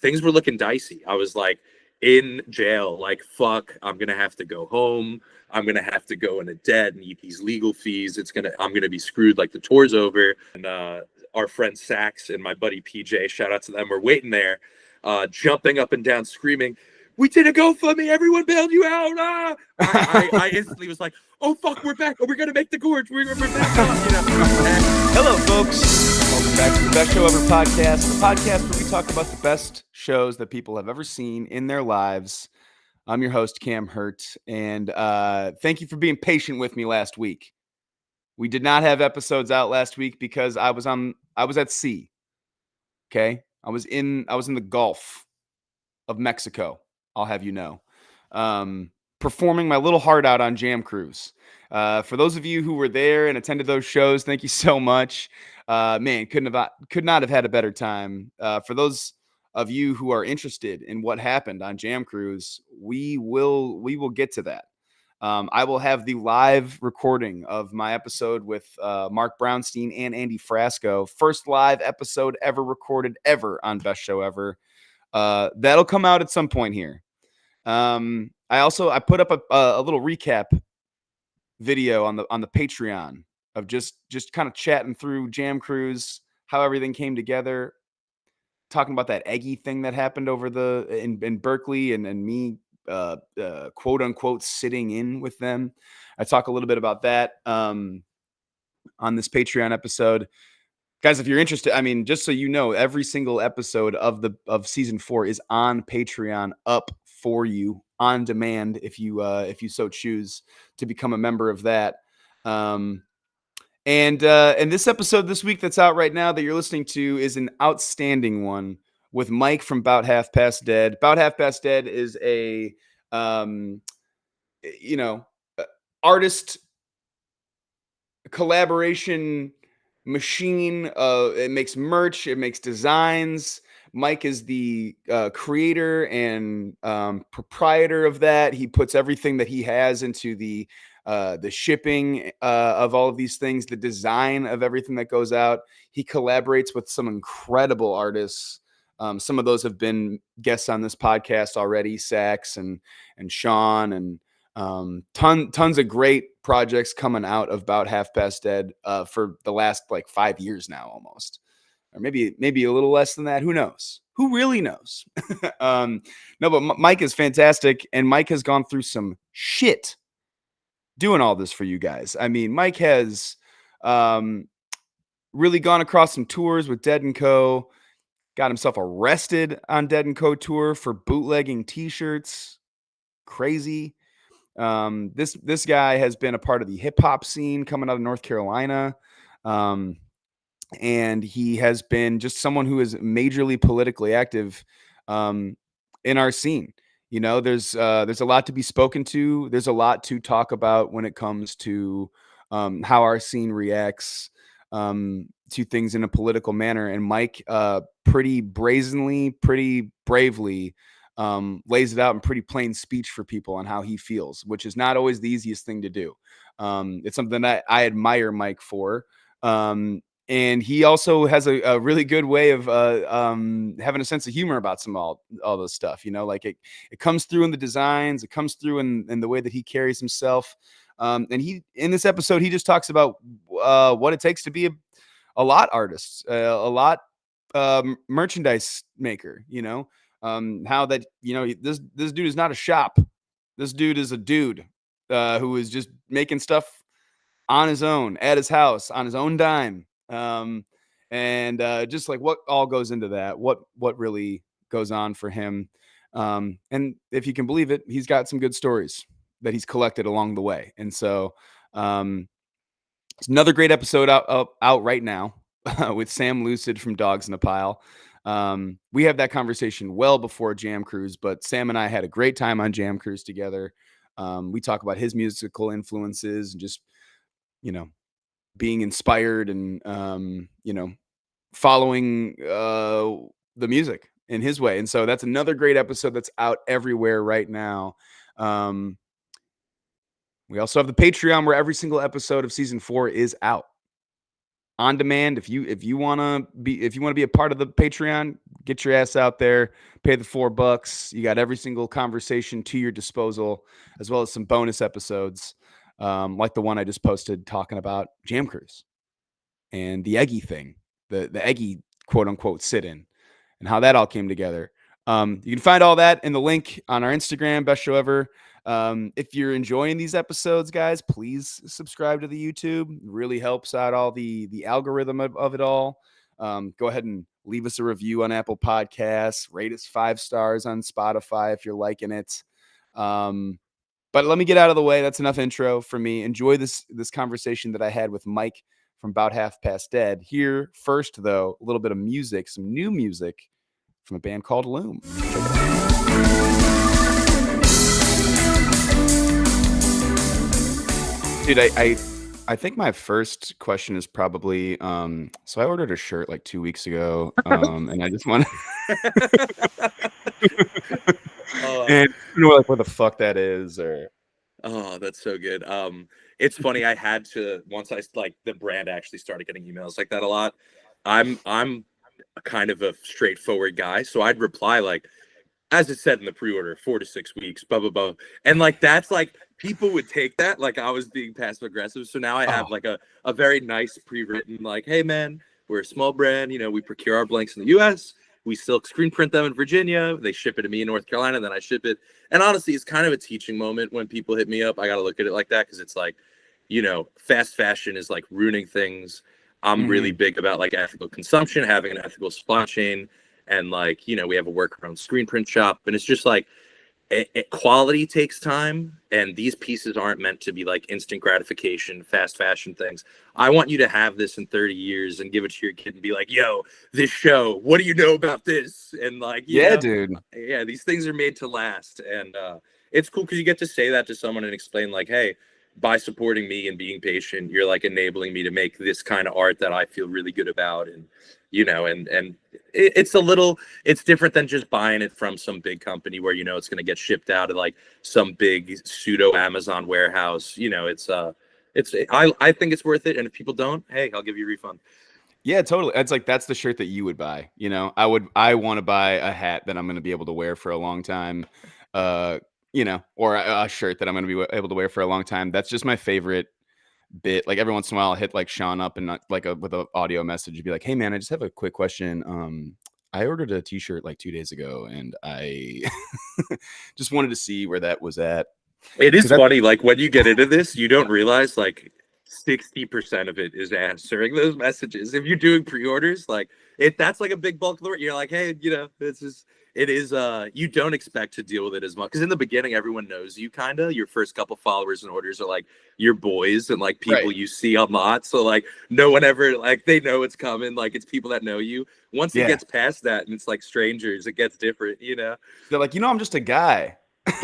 things were looking dicey. I was like in jail, like, fuck, I'm gonna have to go home. I'm gonna have to go into debt and eat these legal fees. I'm gonna be screwed, like the tour's over. And our friend Sax and my buddy PJ, shout out to them, were waiting there, jumping up and down, screaming, "We did a GoFundMe! Everyone bailed you out!" Ah! I instantly was like, "Oh fuck, we're back! Oh, we're gonna make the Gorge! We're back up!" You know? Hello, folks. Welcome back to the Best Show Ever podcast, the podcast where we talk about the best shows that people have ever seen in their lives. I'm your host, Cam Herdt, and thank you for being patient with me last week. We did not have episodes out last week because I was at sea. Okay, I was in the Gulf of Mexico. I'll have you know, performing my little heart out on Jam Cruise. For those of you who were there and attended those shows, thank you so much. Man, could not have had a better time. For those of you who are interested in what happened on Jam Cruise, we will get to that. I will have the live recording of my episode with Mark Brownstein and Andy Frasco. First live episode ever recorded ever on Best Show Ever. That'll come out at some point here. I put up a little recap video on the Patreon of just kind of chatting through Jam Cruise, how everything came together, talking about that Eggy thing that happened over in Berkeley and me quote unquote sitting in with them. I talk a little bit about that on this Patreon episode. Guys, if you're interested, I mean, just so you know, every single episode of season 4 is on Patreon, up for you on demand if you so choose to become a member of that. And this episode this week that's out right now that you're listening to is an outstanding one with Mike from BoutHalfPastDead. BoutHalfPastDead is a artist collaboration machine. It makes merch, it makes designs. Mike is the creator and proprietor of that. He puts everything that he has into the shipping of all of these things, the design of everything that goes out. He collaborates with some incredible artists. Some of those have been guests on this podcast already, Sax and Sean, and tons of great projects coming out of BoutHalfPastDead for the last like 5 years now, almost, or maybe a little less than that. Who knows? Who really knows? No, but Mike is fantastic, and Mike has gone through some shit doing all this for you guys. I mean, Mike has really gone across some tours with Dead & Co. Got himself arrested on Dead & Co. tour for bootlegging T-shirts. Crazy. This guy has been a part of the hip hop scene coming out of North Carolina. And he has been just someone who is majorly politically active in our scene. You know, there's a lot to be spoken to. There's a lot to talk about when it comes to how our scene reacts to things in a political manner. And Mike pretty brazenly, pretty bravely lays it out in pretty plain speech for people on how he feels, which is not always the easiest thing to do. It's something that I admire Mike for. And he also has a really good way of having a sense of humor about all this stuff. You know, like it comes through in the designs, it comes through in the way that he carries himself. And in this episode, he just talks about what it takes to be a lot artist, a lot merchandise maker, you know, how that, you know, this dude is not a shop. This dude is a dude who is just making stuff on his own, at his house, on his own dime. And just like what all goes into that, what really goes on for him. And if you can believe it, he's got some good stories that he's collected along the way. And so it's another great episode out right now with Sam Lucid from Dogs in a Pile. We have that conversation well before Jam Cruise, but Sam and I had a great time on Jam Cruise together. We talk about his musical influences and just, you know, being inspired and, you know, following the music in his way. And so that's another great episode that's out everywhere right now. We also have the Patreon where every single episode of season 4 is out on demand. If you want to be a part of the Patreon, Get your ass out there, pay the $4. You got every single conversation to your disposal, as well as some bonus episodes, like the one I just posted talking about Jam Cruise and the Eggy thing, the Eggy quote unquote sit-in, and how that all came together. You can find all that in the link on our Instagram, Best Show Ever. If you're enjoying these episodes, guys, please subscribe to the YouTube. It really helps out all the algorithm of it all. Go ahead and leave us a review on Apple Podcasts. Rate us 5 stars on Spotify if you're liking it. But let me get out of the way. That's enough intro for me. Enjoy this conversation that I had with Mike from About Half Past Dead. Here first, though, a little bit of music, some new music from a band called Loom. Check it out. Dude, I think my first question is probably, so I ordered a shirt like 2 weeks ago, and I just want to and you know, like, what the fuck that is, or Oh, that's so good. It's funny. I had to once I like the brand actually started getting emails like that a lot. I'm a kind of a straightforward guy, so I'd reply like, as it said in the pre-order, 4 to 6 weeks, blah blah blah, and like that's like people would take that like I was being passive aggressive. So now I have like a very nice pre-written like, hey man, we're a small brand, you know, we procure our blanks in the U.S. We silk screen print them in Virginia. They ship it to me in North Carolina, then I ship it. And honestly, it's kind of a teaching moment when people hit me up. I got to look at it like that because it's like, you know, fast fashion is like ruining things. I'm really big about like ethical consumption, having an ethical supply chain. And like, you know, we have a work-around screen print shop. And it's just like, quality takes time, and these pieces aren't meant to be like instant gratification, fast fashion things. I want you to have this in 30 years and give it to your kid and be like, yo, this show, what do you know about this? And like, yeah, dude, yeah, these things are made to last. And it's cool because you get to say that to someone and explain like, hey, by supporting me and being patient, you're like enabling me to make this kind of art that I feel really good about. And you know, and it's different than just buying it from some big company where, you know, it's going to get shipped out of like some big pseudo Amazon warehouse. You know, I think it's worth it. And if people don't, hey, I'll give you a refund. Yeah, totally. It's like, that's the shirt that you would buy. You know, I want to buy a hat that I'm going to be able to wear for a long time. You know, or a shirt that I'm going to be able to wear for a long time. That's just my favorite bit. Like every once in a while I'll hit like Sean up and like with an audio message, be like, hey man, I just have a quick question. I ordered a t-shirt like 2 days ago and I just wanted to see where that was at. It is funny, like when you get into this, you don't realize like 60% of it is answering those messages. If you're doing pre-orders, like that's like a big bulk of the work. You're like, hey, you know, it is you don't expect to deal with it as much because in the beginning everyone knows you kind of. Your first couple followers and orders are like your boys and like people you see a lot. So like no one ever like they know it's coming. Like it's people that know you. Once it gets past that and it's like strangers, it gets different, you know. They're like, you know, I'm just a guy.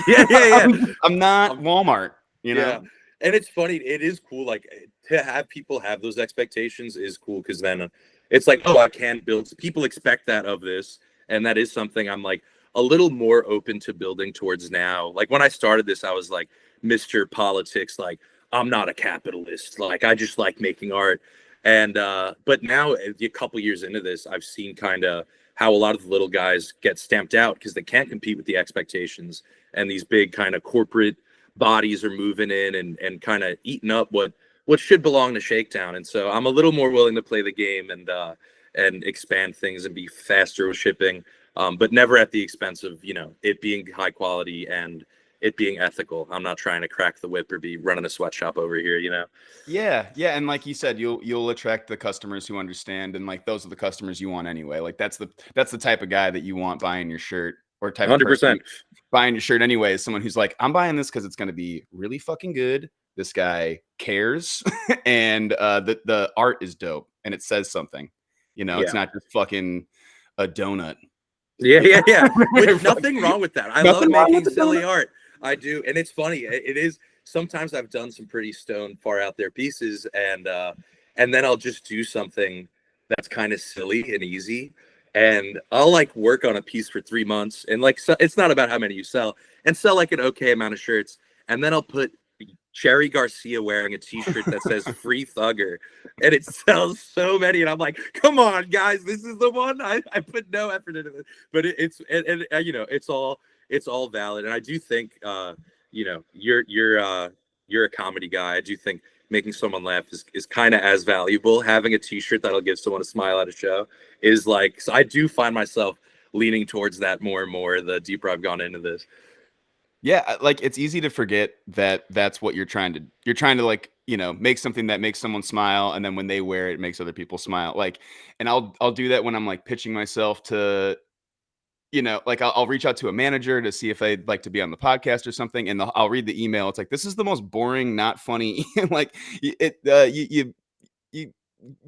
Yeah. I'm not Walmart, you know. Yeah. And it's funny, it is cool, like to have people have those expectations is cool because then it's like, oh, I can build. People expect that of this, and that is something I'm like a little more open to building towards now. Like when I started this, I was like Mr. Politics, like I'm not a capitalist, like I just like making art. And but now a couple years into this, I've seen kind of how a lot of the little guys get stamped out because they can't compete with the expectations, and these big kind of corporate bodies are moving in and kind of eating up what should belong to Shakedown. And so I'm a little more willing to play the game and expand things and be faster with shipping, but never at the expense of, you know, it being high quality and it being ethical. I'm not trying to crack the whip or be running a sweatshop over here, you know? Yeah. And like you said, you'll attract the customers who understand, and like those are the customers you want anyway. Like that's the type of guy that you want buying your shirt, or type 100%. Of person buying your shirt anyway, is someone who's like, I'm buying this because it's going to be really fucking good. This guy cares, and the art is dope, and it says something. You know, it's not just fucking a donut. Yeah. With nothing wrong with that. I love making silly art. I do, and it's funny. It is. Sometimes I've done some pretty stone, far out there pieces, and then I'll just do something that's kind of silly and easy, and I'll like work on a piece for 3 months, and like so, it's not about how many you sell, and sell like an okay amount of shirts, and then I'll put Cherry Garcia wearing a t-shirt that says free thugger, and it sells so many, and I'm like, come on guys, this is the one. I put no effort into it, but you know, it's all valid. And I do think you know, you're a comedy guy. I do think making someone laugh is kind of as valuable. Having a t-shirt that'll give someone a smile at a show is like, so I do find myself leaning towards that more and more the deeper I've gone into this. Yeah, like it's easy to forget that that's what you're trying to like, you know, make something that makes someone smile, and then when they wear it, it makes other people smile. Like, and I'll do that when I'm like pitching myself to, you know, like I'll reach out to a manager to see if they'd like to be on the podcast or something, and I'll read the email. It's like, this is the most boring, not funny. Like you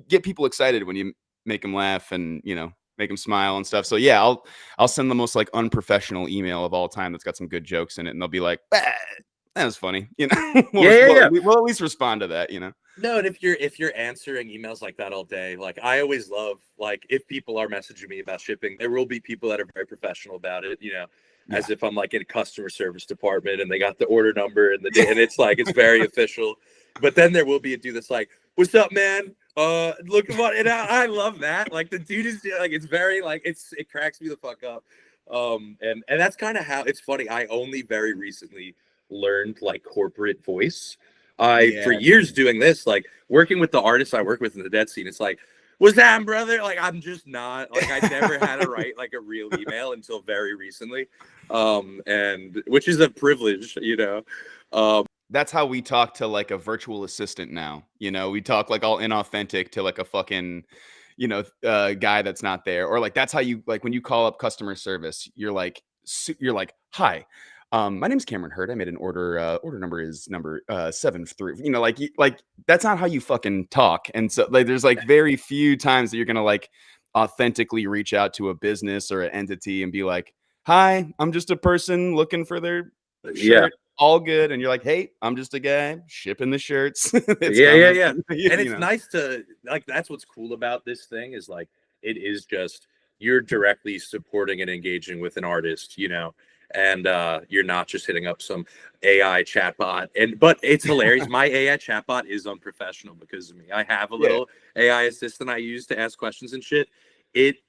get people excited when you make them laugh and, you know, make them smile and stuff. So yeah, I'll send the most like unprofessional email of all time that's got some good jokes in it, and they'll be like, that was funny, you know. We'll at least respond to that, you know. No, and if you're answering emails like that all day, like I always love, like if people are messaging me about shipping, there will be people that are very professional about it, you know, as if I'm like in a customer service department and they got the order number and and it's like it's very official. But then there will be a dude that's like, "What's up, man? Look at what," and I love that. Like the dude is like, it's very like it cracks me the fuck up. And that's kind of how it's funny. I only very recently learned like corporate voice. For years doing this, like working with the artists I work with in the dead scene, it's like, "What's that, brother?" Like I'm just not like, I never had to write like a real email until very recently, and which is a privilege, you know. That's how we talk to like a virtual assistant now. You know, we talk like all inauthentic to like a fucking, you know, guy that's not there. Or like that's how you, like when you call up customer service, you're like, "Hi, my name's Cameron Herdt. I made an order. Order number is number 7-3." You know, like that's not how you fucking talk. And so like there's like very few times that you're gonna like authentically reach out to a business or an entity and be like, "Hi, I'm just a person looking for their shirt." Yeah. All good, and you're like, "Hey, I'm just a guy shipping the shirts." Yeah. And it's nice to like, that's what's cool about this thing is like, it is just, you're directly supporting and engaging with an artist, you know, and you're not just hitting up some AI chatbot. But it's hilarious. My AI chatbot is unprofessional because of me. I have a little AI assistant I use to ask questions and shit. It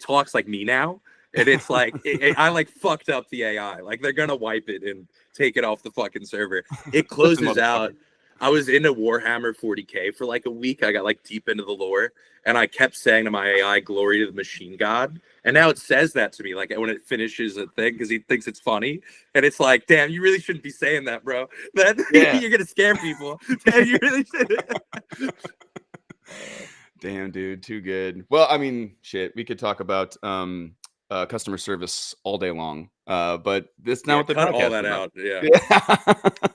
talks like me now. And it's like, I like fucked up the AI. Like they're going to wipe it and take it off the fucking server. It closes out. I was into Warhammer 40K for like a week. I got like deep into the lore and I kept saying to my AI, "Glory to the machine god." And now it says that to me, like when it finishes a thing, because he thinks it's funny. And it's like, damn, you really shouldn't be saying that, bro. You're going to scare people. Damn, you really should. Damn, dude, too good. Well, I mean, shit, we could talk about customer service all day long, but that's not what the cut podcast all that about. Out.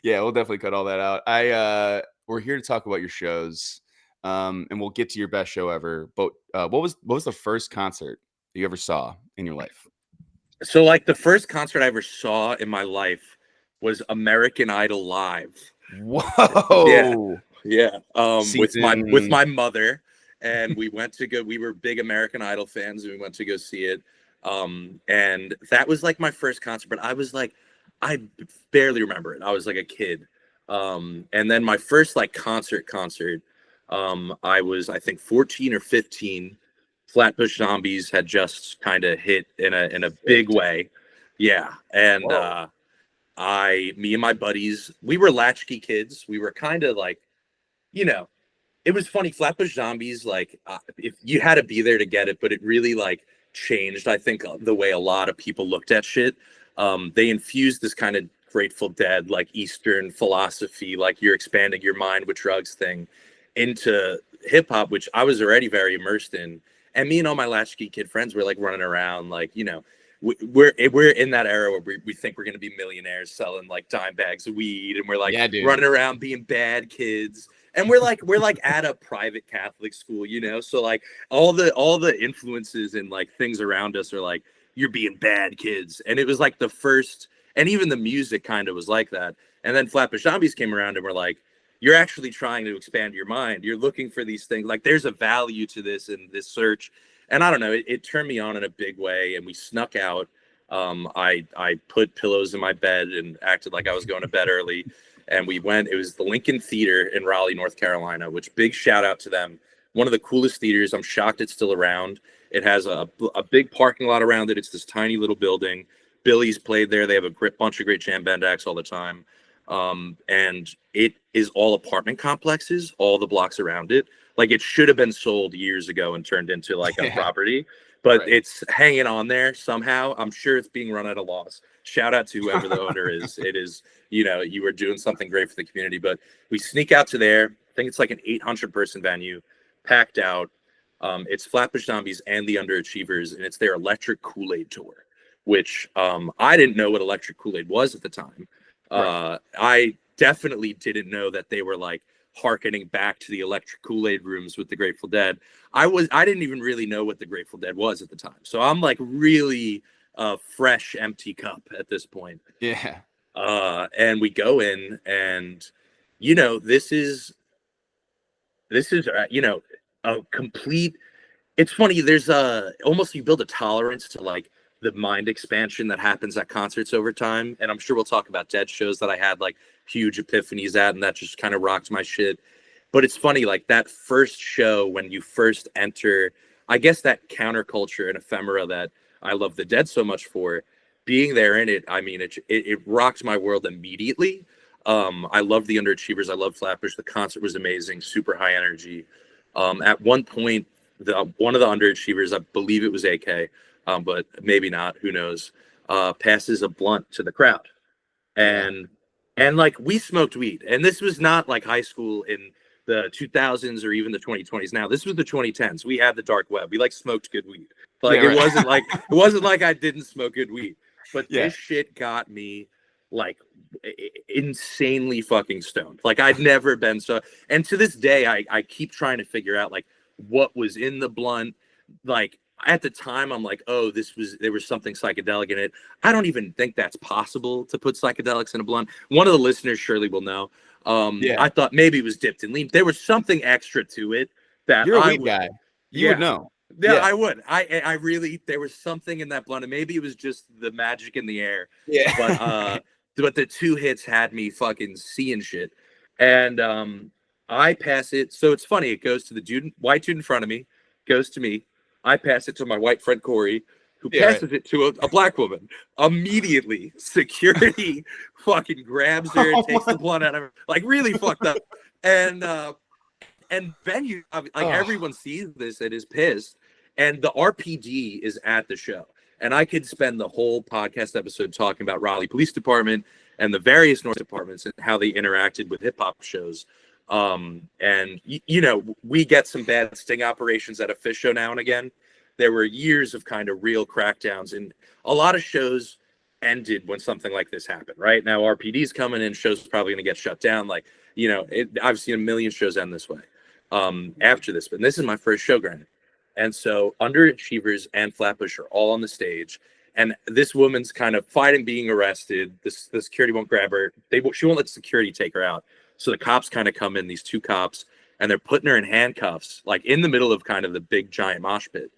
Yeah, we'll definitely cut all that out. We're here to talk about your shows, and we'll get to your best show ever. But what was the first concert you ever saw in your life? So like the first concert I ever saw in my life was American Idol Live. Whoa. Yeah. With my mother. And we were big American Idol fans, and we went to go see it. And that was like my first concert, but I was like, I barely remember it. I was like a kid. And then my first like concert, I was, I think 14 or 15. Flatbush Zombies had just kind of hit in a big way. Yeah. And me and my buddies, we were latchkey kids. We were kind of like, you know, it was funny. Flatbush Zombies, like if you had to be there to get it, but it really like changed, I think, the way a lot of people looked at shit. They infused this kind of Grateful Dead, like Eastern philosophy, like you're expanding your mind with drugs thing into hip hop, which I was already very immersed in. And me and all my latchkey kid friends were like running around, like, you know, we're in that era where we think we're going to be millionaires selling like dime bags of weed. And we're like running around being bad kids. And we're like at a private Catholic school, you know? So like all the influences and like things around us are like, you're being bad kids. And it was like the first, and even the music kind of was like that. And then Flatbush Zombies came around and we're like, you're actually trying to expand your mind. You're looking for these things. Like there's a value to this in this search. And I don't know, it turned me on in a big way. And we snuck out I put pillows in my bed and acted like I was going to bed early. And we went, it was the Lincoln Theater in Raleigh, North Carolina, which big shout out to them. One of the coolest theaters. I'm shocked it's still around. It has a big parking lot around it. It's this tiny little building. Billy's played there. They have a bunch of great jam band acts all the time. And it is all apartment complexes, all the blocks around it. Like it should have been sold years ago and turned into like a property, but it's hanging on there somehow. I'm sure it's being run at a loss. Shout out to whoever the owner is. It is, you know, you were doing something great for the community, but we sneak out to there. I think it's like an 800 person venue, packed out. It's Flatbush Zombies and the Underachievers, and it's their Electric Kool-Aid tour, which I didn't know what Electric Kool-Aid was at the time. I definitely didn't know that they were like hearkening back to the Electric Kool-Aid rooms with the Grateful Dead. I didn't even really know what the Grateful Dead was at the time. So I'm like really fresh, empty cup at this point. Yeah. And we go in and, you know, this is, you know, a complete, it's funny. There's almost, you build a tolerance to like the mind expansion that happens at concerts over time. And I'm sure we'll talk about Dead shows that I had like huge epiphanies at, and that just kind of rocked my shit. But it's funny, like that first show when you first enter, I guess that counterculture and ephemera that I love the Dead so much for, being there in it, I mean, it rocked my world immediately. I love the Underachievers. I love Flatbush. The concert was amazing, super high energy. At one point, one of the Underachievers, I believe it was AK, but maybe not, who knows, passes a blunt to the crowd. And like we smoked weed. And this was not like high school in the 2000s or even the 2020s. Now, this was the 2010s. We had the dark web. We like smoked good weed. Like it wasn't like I didn't smoke good weed. But this shit got me like insanely fucking stoned. Like I'd never been so. And to this day, I keep trying to figure out like what was in the blunt. Like at the time, I'm like, oh, there was something psychedelic in it. I don't even think that's possible to put psychedelics in a blunt. One of the listeners surely will know. I thought maybe it was dipped in lean. There was something extra to it that you're a weed guy. You would know. Yeah, I would. I really, there was something in that blunt, and maybe it was just the magic in the air. Yeah. But the two hits had me fucking seeing shit. And I pass it. So it's funny. It goes to the white dude in front of me, goes to me. I pass it to my white friend Corey, who passes it to a black woman. Immediately, security fucking grabs her and takes the blunt out of her. Like really fucked up. And venue, like everyone sees this and is pissed. And the RPD is at the show. And I could spend the whole podcast episode talking about Raleigh Police Department and the various North departments and how they interacted with hip hop shows. And you know, we get some bad sting operations at a Fish show now and again. There were years of kind of real crackdowns, and a lot of shows ended when something like this happened. Right now, RPD's coming in, shows probably going to get shut down. Like, you know, I've seen a million shows end this way after this, but this is my first show, granted. And so Underachievers and Flatbush are all on the stage, and this woman's kind of fighting being arrested. The security won't grab her. She won't let security take her out. So the cops kind of come in, these two cops, and they're putting her in handcuffs, like in the middle of kind of the big giant mosh pit.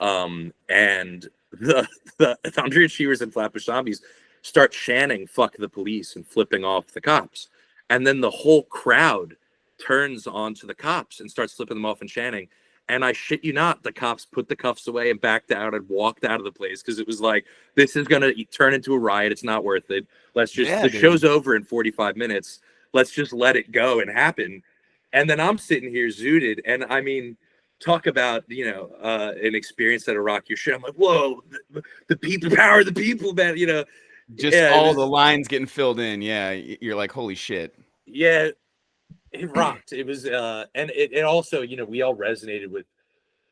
And the Underachievers and Flatbush Zombies start chanting "fuck the police" and flipping off the cops. And then the whole crowd turns onto the cops and starts flipping them off and chanting. And I shit you not, the cops put the cuffs away and backed out and walked out of the place because it was like, this is going to turn into a riot. It's not worth it. Let's just, the show's over in 45 minutes. Let's just let it go and happen. And then I'm sitting here zooted. And I mean, talk about, you know, an experience that'll rock your shit. I'm like, whoa, the people, power of the people, man, you know. Just all the lines getting filled in. Yeah. You're like, holy shit. Yeah. It rocked. It was, and it also, you know, we all resonated with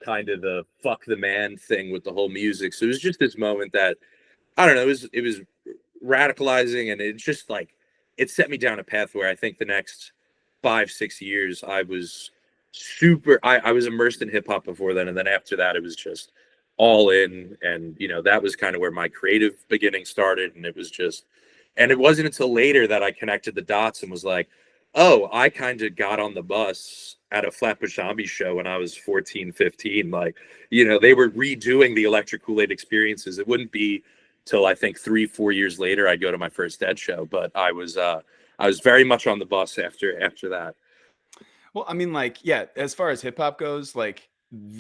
kind of the fuck the man thing with the whole music. So it was just this moment that, I don't know, it was radicalizing, and it's just like, it set me down a path where I think the next 5-6 years I was I was immersed in hip hop before then. And then after that, it was just all in. And, you know, that was kind of where my creative beginning started. And it was just, and it wasn't until later that I connected the dots and was like, oh, I kind of got on the bus at a Flatbush Zombie show when I was 14, 15. Like, you know, they were redoing the Electric Kool-Aid experiences. It wouldn't be till I think 3-4 years later I'd go to my first Dead show. But I was very much on the bus after that. Well, I mean, like, yeah, as far as hip hop goes, like one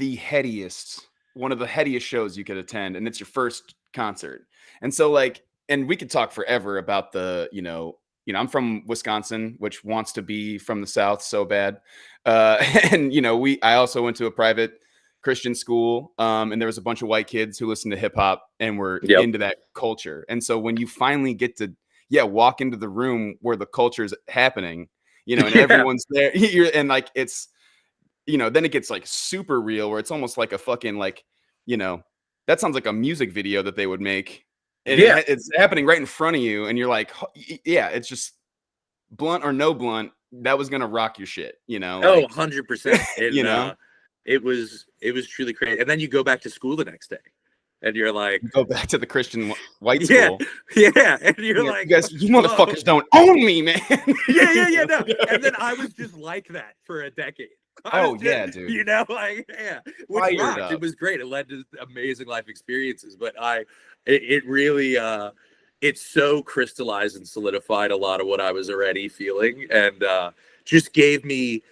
of the headiest shows you could attend, and it's your first concert. And so, like, and we could talk forever about I'm from Wisconsin, which wants to be from the South so bad. And I also went to a private Christian school, and there was a bunch of white kids who listened to hip hop and were into that culture. And so when you finally get to walk into the room where the culture is happening, and everyone's there, and like it's, then it gets like super real, where it's almost like a fucking like, that sounds like a music video that they would make, and it's happening right in front of you, and you're like, yeah, it's just blunt or no blunt, that was gonna rock your shit, like, 100%. It was truly crazy. And then you go back to school the next day, and you're like, go back to the Christian white school. Yeah. And you're like, you motherfuckers don't own me, man. No. And then I was just like that for a decade. Dude. Which rocked. It was great. It led to amazing life experiences. But it really, it so crystallized and solidified a lot of what I was already feeling, and just gave me,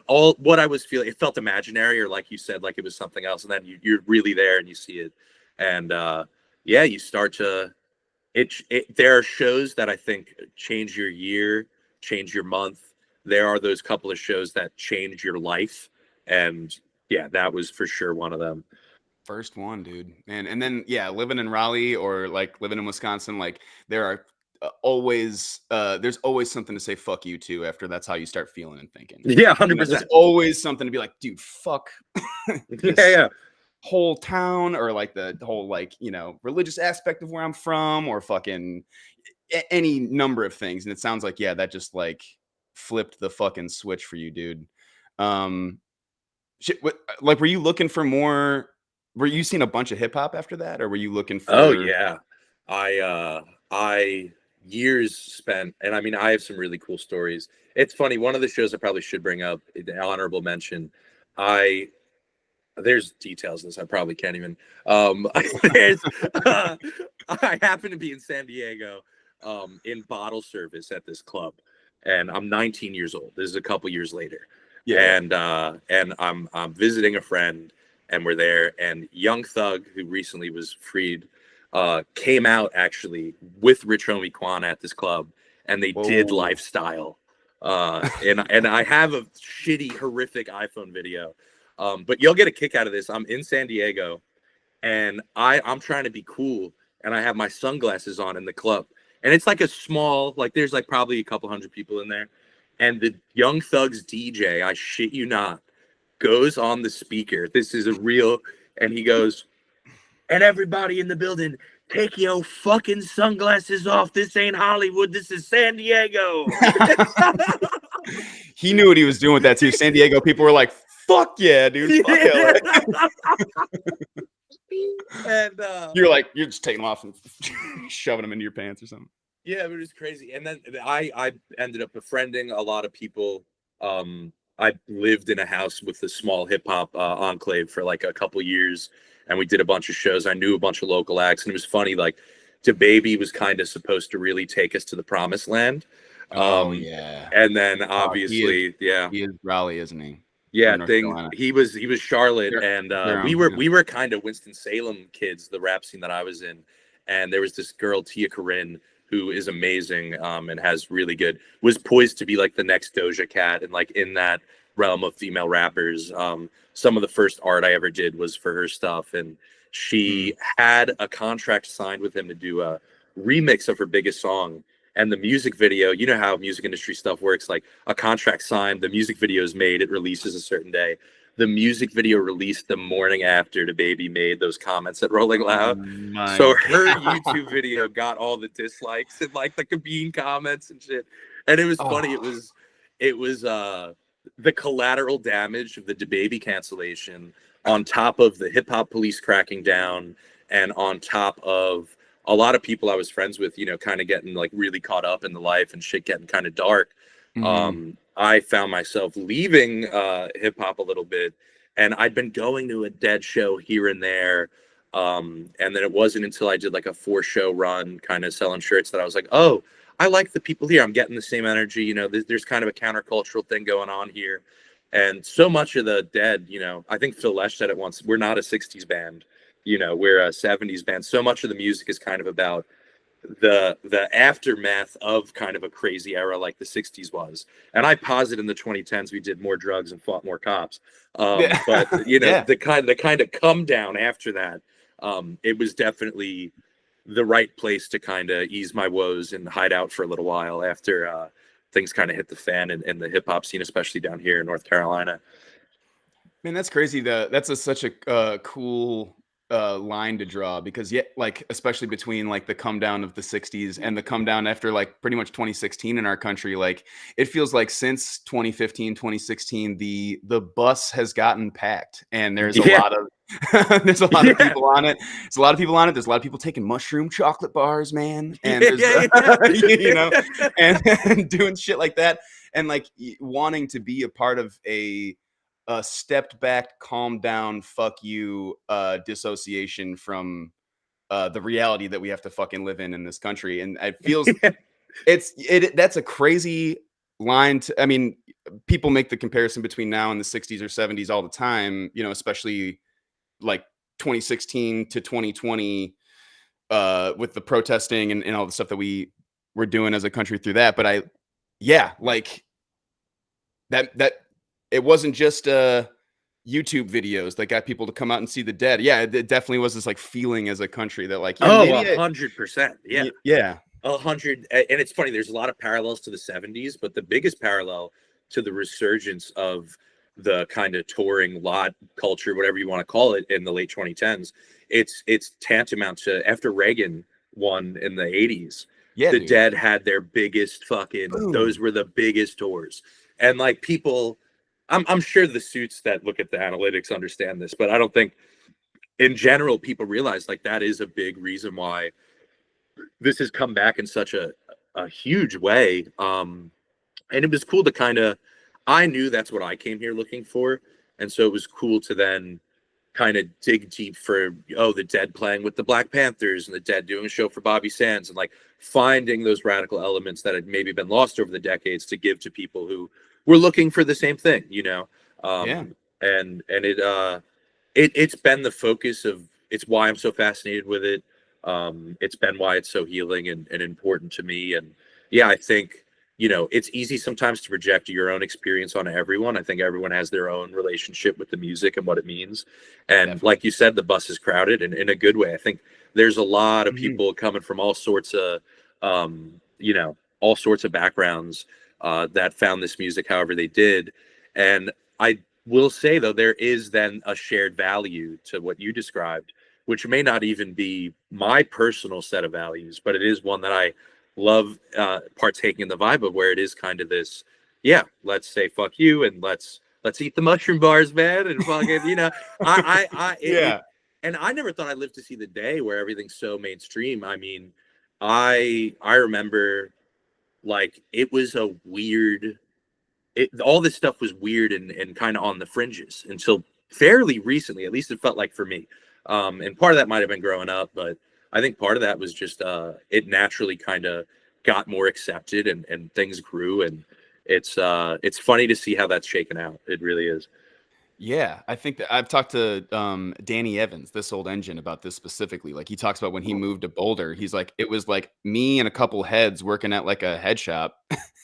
all what I was feeling. It felt imaginary, or like you said, like it was something else. And then you're really there and you see it. And you start to, there are shows that I think change your year, change your month. There are those couple of shows that change your life. And that was for sure one of them. First one, dude. And then, living in Raleigh or like living in Wisconsin, like there are there's always something to say fuck you to after that's how you start feeling and thinking. Yeah, 100%. There's always something to be like, dude, fuck. Whole town, or like the whole, like, religious aspect of where I'm from, or fucking any number of things. And it sounds like, that just like flipped the fucking switch for you, dude. Like, were you looking for more? Were you seeing a bunch of hip hop after that, or were you looking for? Oh yeah, I years spent, and I mean, I have some really cool stories. It's funny. One of the shows I probably should bring up, the honorable mention. There's details in this I probably can't even. I happen to be in San Diego, in bottle service at this club, and I'm 19 years old. This is a couple years later, and I'm visiting a friend, and we're there, and Young Thug, who recently was freed, came out actually with Rich Homie Quan at this club, and they did Lifestyle, and I have a shitty, horrific iPhone video. But you'll get a kick out of this. I'm in San Diego, and I'm trying to be cool, and I have my sunglasses on in the club, and it's like a small, like there's like probably a couple hundred people in there, and the Young Thug's DJ, I shit you not, goes on the speaker. This is a real, and he goes, and everybody in the building, take your fucking sunglasses off. This ain't Hollywood. This is San Diego. He knew what he was doing with that too. San Diego people were like, fuck yeah, dude. Fuck LA. And you're just taking them off and shoving them into your pants or something. Yeah, it was crazy. And then I ended up befriending a lot of people. I lived in a house with a small hip hop enclave for like a couple years, and we did a bunch of shows. I knew a bunch of local acts, and it was funny. Like, DaBaby was kind of supposed to really take us to the promised land. And then obviously, he is Raleigh, isn't he? Yeah, he was Charlotte, and we were kind of Winston-Salem kids, the rap scene that I was in, and there was this girl, Tia Corinne, who is amazing, and was poised to be like the next Doja Cat, and like in that realm of female rappers. Some of the first art I ever did was for her stuff, and she had a contract signed with him to do a remix of her biggest song. And the music video, you know how music industry stuff works, like a contract signed, the music video is made, it releases a certain day. The music video released the morning after DaBaby made those comments at Rolling Loud. So her YouTube video got all the dislikes and like the Cabine comments and shit. And it was funny. It was the collateral damage of the DaBaby cancellation on top of the hip hop police cracking down, and on top of a lot of people I was friends with, kind of getting like really caught up in the life and shit getting kind of dark. I found myself leaving hip hop a little bit, and I'd been going to a Dead show here and there. And then it wasn't until I did like a 4-show run kind of selling shirts that I was like, oh, I like the people here. I'm getting the same energy. You know, there's kind of a countercultural thing going on here. And so much of the Dead, you know, I think Phil Lesh said it once, we're not a 60s band, you know, we're a 70s band. So much of the music is kind of about the aftermath of kind of a crazy era like the 60s was. And I posit in the 2010s we did more drugs and fought more cops. But you know, Yeah. the kind of come down after that, it was definitely the right place to kind of ease my woes and hide out for a little while after things kind of hit the fan in the hip hop scene, especially down here in North Carolina. Man, that's crazy. That's such a cool line to draw, because like especially between like the come down of the 60s and the come down after like pretty much 2016 in our country, like it feels like since 2015, 2016, the bus has gotten packed, and there's a lot of there's a lot of people on it. There's a lot of people on it. There's a lot of people taking mushroom chocolate bars, man, and there's you know, and doing shit like that, and like wanting to be a part of a stepped back, calmed down, fuck you, dissociation from the reality that we have to fucking live in this country. And it feels that's a crazy line to, I mean, people make the comparison between now and the 60s or 70s all the time, you know, especially like 2016 to 2020 with the protesting and all the stuff that we were doing as a country through that. But like that it wasn't just YouTube videos that got people to come out and see the Dead. Yeah, it definitely was this like feeling as a country that like, yeah, 100%. Yeah. Yeah. 100. And it's funny, there's a lot of parallels to the 70s, but the biggest parallel to the resurgence of the kind of touring lot culture, whatever you want to call it, in the late 2010s, it's tantamount to after Reagan won in the 80s. Yeah, the dude. Dead had their biggest fucking Boom. Those were the biggest tours. And like people, I'm sure the suits that look at the analytics understand this, but I don't think in general people realize like that is a big reason why this has come back in such a huge way. And it was cool to kind of, I knew that's what I came here looking for. And so it was cool to then kind of dig deep for, the Dead playing with the Black Panthers and the Dead doing a show for Bobby Sands, and like finding those radical elements that had maybe been lost over the decades to give to people who were looking for the same thing, you know? And it's been the focus of, it's why I'm so fascinated with it. It's been why it's so healing and important to me. And yeah, I think, you know, it's easy sometimes to project your own experience on everyone. I think everyone has their own relationship with the music and what it means. And definitely, like you said, the bus is crowded, and in a good way. I think there's a lot of people coming from all sorts of, all sorts of backgrounds that found this music however they did. And I will say, though, there is then a shared value to what you described, which may not even be my personal set of values, but it is one that I love partaking in the vibe of, where it is kind of this, let's say fuck you and let's eat the mushroom bars, man, and fucking, you know, and I never thought I'd live to see the day where everything's so mainstream. I mean, I remember like it was a weird, all this stuff was weird and kind of on the fringes until fairly recently, at least it felt like for me. And part of that might have been growing up, but I think part of that was just it naturally kind of got more accepted and things grew, and it's funny to see how that's shaken out. It really is. Yeah, I think that I've talked to Danny Evans, This Old Engine, about this specifically. Like he talks about when he moved to Boulder, he's like, it was like me and a couple heads working at like a head shop,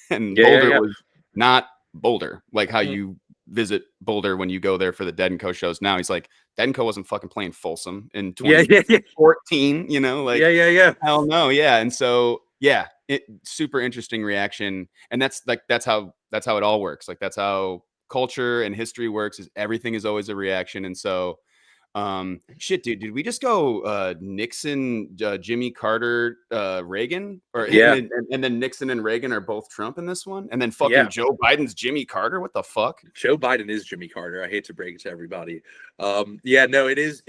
and Boulder was not Boulder, like how you visit Boulder when you go there for the Dead & Co shows now. He's like, Dead & Co wasn't fucking playing Folsom in 2014, you know, like hell no, and so super interesting reaction, and that's how it all works. Like that's how culture and history works, is everything is always a reaction. And so shit, dude, did we just go Nixon, Jimmy Carter, Reagan, or and then Nixon and Reagan are both Trump in this one, and then fucking Joe Biden's Jimmy Carter? What the fuck? Joe Biden is Jimmy Carter. I hate to break it to everybody. It is.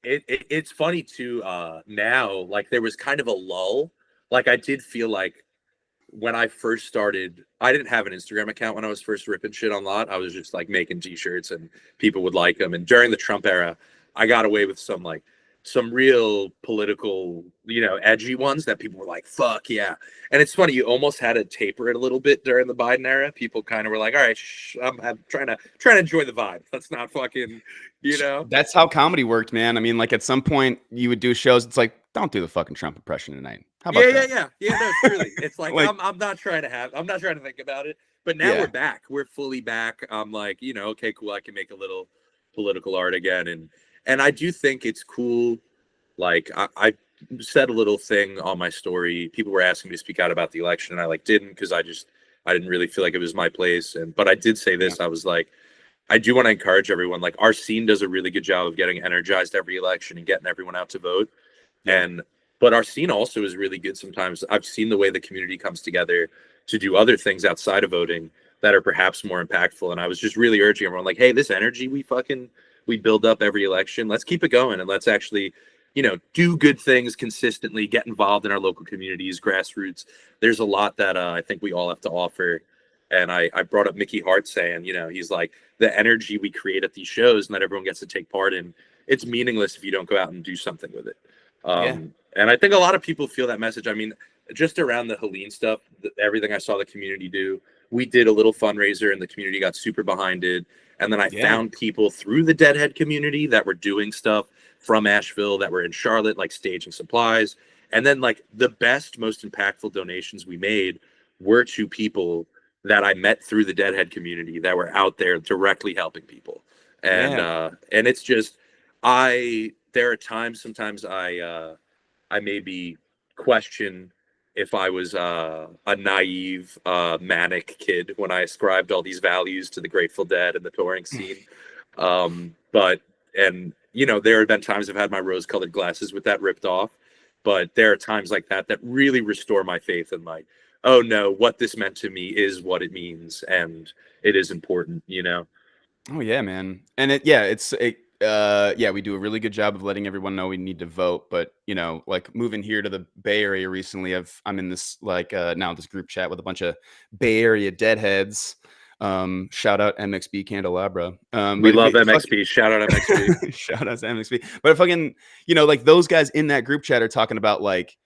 It's funny too. Now, like there was kind of a lull. Like I did feel like when I first started, I didn't have an Instagram account when I was first ripping shit on lot. I was just like making t-shirts and people would like them. And during the Trump era, I got away with some real political, edgy ones that people were like, fuck yeah. And it's funny, you almost had to taper it a little bit during the Biden era. People kind of were like, all right, I'm trying to enjoy the vibe. Let's not fucking, That's how comedy worked, man. I mean, like at some point you would do shows. It's like, don't do the fucking Trump impression tonight. How about that? Yeah. No, truly. It's like, I'm not trying to think about it. But now we're back. We're fully back. I'm like, okay, cool. I can make a little political art again. And I do think it's cool. Like I said a little thing on my story. People were asking me to speak out about the election, and I didn't, because I didn't really feel like it was my place. But I did say this. I was like, I do want to encourage everyone. Like, our scene does a really good job of getting energized every election and getting everyone out to vote. But our scene also is really good sometimes. I've seen the way the community comes together to do other things outside of voting that are perhaps more impactful. And I was just really urging everyone, like, hey, this energy we build up every election, let's keep it going, and let's actually, do good things consistently, get involved in our local communities, grassroots. There's a lot that I think we all have to offer. And I brought up Mickey Hart saying, he's like, the energy we create at these shows and that everyone gets to take part in, it's meaningless if you don't go out and do something with it. And I think a lot of people feel that message. I mean, just around the Helene stuff, everything I saw the community do, we did a little fundraiser and the community got super behind it. And then I found people through the Deadhead community that were doing stuff from Asheville, that were in Charlotte, like staging supplies. And then like the best, most impactful donations we made were to people that I met through the Deadhead community that were out there directly helping people. And it's just, there are times, sometimes I maybe question if I was a naive, manic kid when I ascribed all these values to the Grateful Dead and the touring scene. There have been times I've had my rose-colored glasses with that ripped off, but there are times like that really restore my faith in, like, oh no, what this meant to me is what it means, and it is important, Oh yeah, man. And we do a really good job of letting everyone know we need to vote. But like moving here to the Bay Area recently, I'm in this now this group chat with a bunch of Bay Area deadheads. Shout out MXB Candelabra. We love MXB. Shout out MXB. Shout out to MXB. But if like those guys in that group chat are talking about like,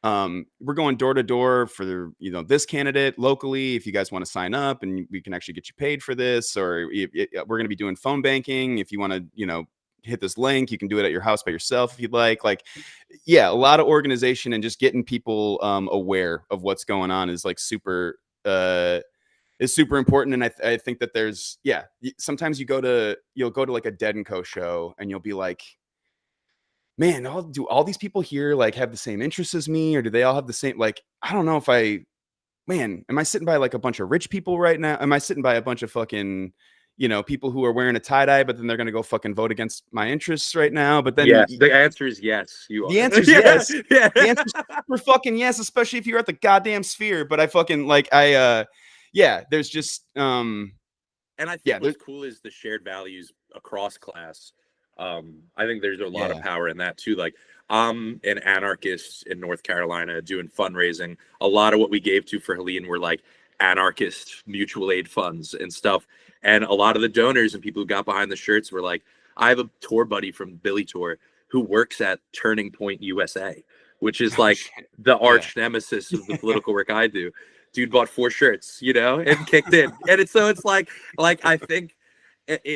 we're going door to door for this candidate locally. If you guys want to sign up, and we can actually get you paid for this, or we're going to be doing phone banking. If you want to, hit this link, you can do it at your house by yourself if you'd like. Like, a lot of organization and just getting people aware of what's going on is like super important. And I think that there's sometimes you'll go to like a Dead & Co show and you'll be like, man, do all these people here like have the same interests as me, or do they all have the same, like, I don't know if am I sitting by like a bunch of rich people right now? Am I sitting by a bunch of fucking, people who are wearing a tie-dye, but then they're going to go fucking vote against my interests right now? But then the answer is yes. You are. The answer is yes. The answer is super fucking yes, especially if you're at the goddamn Sphere. But I fucking there's just and I think what's cool is the shared values across class. I think there's a lot of power in that too. Like, I'm an anarchist in North Carolina doing fundraising. A lot of what we gave to for Helene were like anarchist mutual aid funds and stuff. And a lot of the donors and people who got behind the shirts were like, I have a tour buddy from Billy Tour who works at Turning Point USA, which is like the arch nemesis of the political work I do. Dude bought 4 shirts, and kicked in. And it's like I think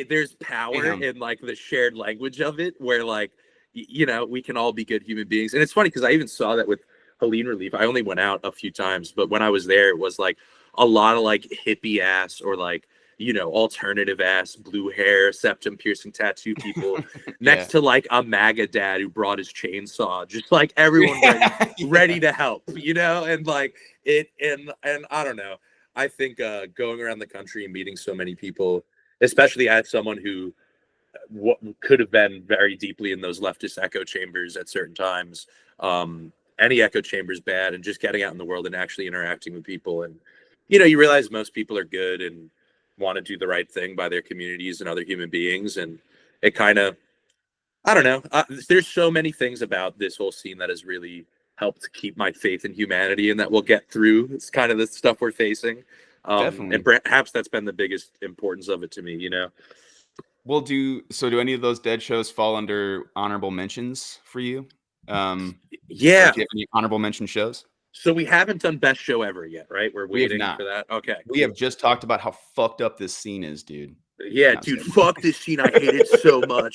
there's power in like the shared language of it, where like, we can all be good human beings. And it's funny because I even saw that with Helene Relief. I only went out a few times, but when I was there, it was like a lot of like hippie ass or like, alternative ass, blue hair, septum piercing tattoo people next to like a MAGA dad who brought his chainsaw, just like everyone ready to help, and like and I don't know. I think going around the country and meeting so many people, especially as someone who could have been very deeply in those leftist echo chambers at certain times, any echo chamber is bad, and just getting out in the world and actually interacting with people, and you realize most people are good and want to do the right thing by their communities and other human beings. And it kind of, I don't know, there's so many things about this whole scene that has really helped keep my faith in humanity and that we'll get through. It's kind of the stuff we're facing. And perhaps that's been the biggest importance of it to me, we'll do. So, do any of those dead shows fall under honorable mentions for you? Yeah. Do you have any honorable mention shows? So we haven't done best show ever yet, right? We're We have waiting not. for that. Okay. We have just talked about how fucked up this scene is, dude. Yeah, No, dude, fuck this scene. I hate it so much.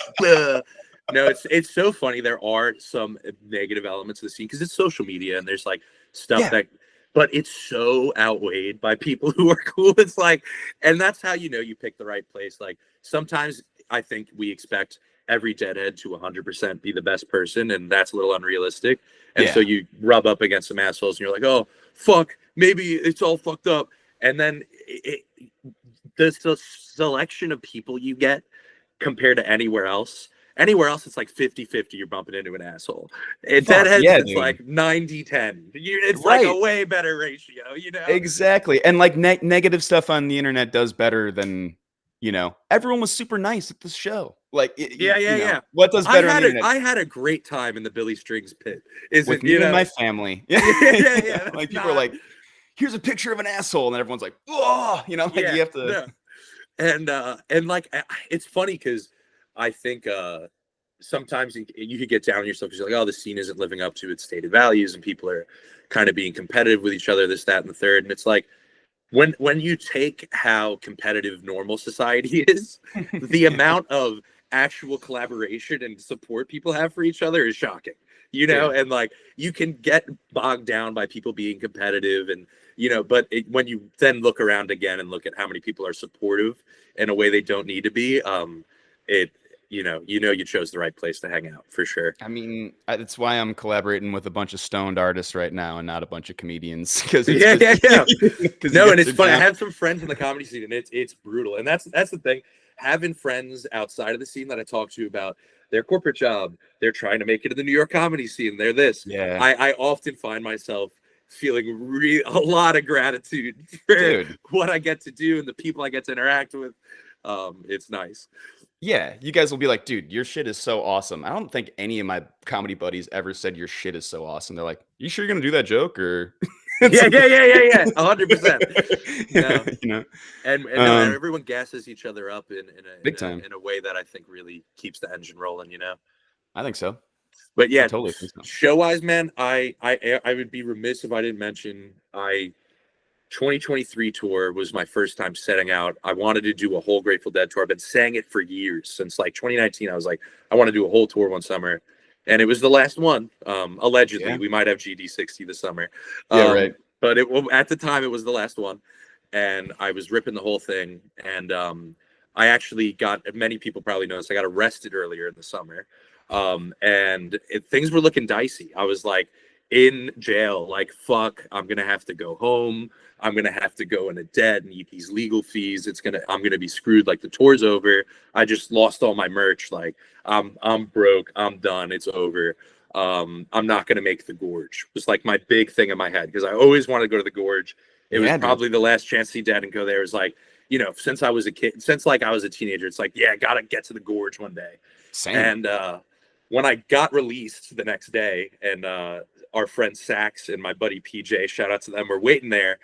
No, it's so funny. There are some negative elements of the scene because it's social media and there's like stuff that, but it's so outweighed by people who are cool. It's like, and that's how you know you pick the right place. Like sometimes I think we expect every deadhead to 100% be the best person, and that's a little unrealistic. And so you rub up against some assholes, and you're like, oh fuck, maybe it's all fucked up. And then the selection of people you get compared to anywhere else it's like 50-50 you're bumping into an asshole. Deadheads, it's like 90-10. It's like a way better ratio, you know? Exactly. And like negative stuff on the internet does better than, you know, everyone was super nice at this show. Like, yeah. What does better on the internet? I had a great time in the Billy Strings pit. With me and my family. Yeah. Like people are like, here's a picture of an asshole, and everyone's like, oh, you know, like you have to. Yeah. And like it's funny because I think sometimes you could get down on yourself because you're like, oh, the scene isn't living up to its stated values, and people are kind of being competitive with each other, this, that, and the third. And it's like when you take how competitive normal society is, the amount of actual collaboration and support people have for each other is shocking. You know, and like you can get bogged down by people being competitive and, you know, but when you then look around again and look at how many people are supportive in a way they don't need to be, you chose the right place to hang out for sure. I mean, that's why I'm collaborating with a bunch of stoned artists right now and not a bunch of comedians. No, and it's funny. I have some friends in the comedy scene, and it's brutal. And that's the thing. Having friends outside of the scene that I talk to about their corporate job, they're trying to make it in the New York comedy scene. They're this. Yeah. I often find myself feeling a lot of gratitude for what I get to do and the people I get to interact with. It's nice. Yeah, you guys will be like, dude, your shit is so awesome. I don't think any of my comedy buddies ever said your shit is so awesome. They're like, you sure you're gonna do that joke or? Yeah, 100%. No. You know, and everyone gasses each other up in a way that I think really keeps the engine rolling. You know, I think so. But yeah, totally think so. Show wise, man, I would be remiss if I didn't mention 2023 tour was my first time setting out. I wanted to do a whole Grateful Dead tour. I've been saying it for years since like 2019. I was like, I want to do a whole tour one summer. And it was the last one. Allegedly, we might have GD60 this summer. Right. But at the time, it was the last one. And I was ripping the whole thing. And I actually many people probably noticed, I got arrested earlier in the summer. And things were looking dicey. I was like in jail, like, fuck, I'm going to have to go home. I'm going to have to go into debt and eat these legal fees. I'm going to be screwed. Like the tour's over. I just lost all my merch. Like I'm broke. I'm done. It's over. I'm not going to make the Gorge. It was like my big thing in my head because I always wanted to go to the Gorge. It was probably the last chance to see Dad and go there. It was like, you know, since I was a kid, since like I was a teenager, it's like, yeah, got to get to the Gorge one day. Same. And when I got released the next day and our friend Sax and my buddy PJ, shout out to them, were waiting there,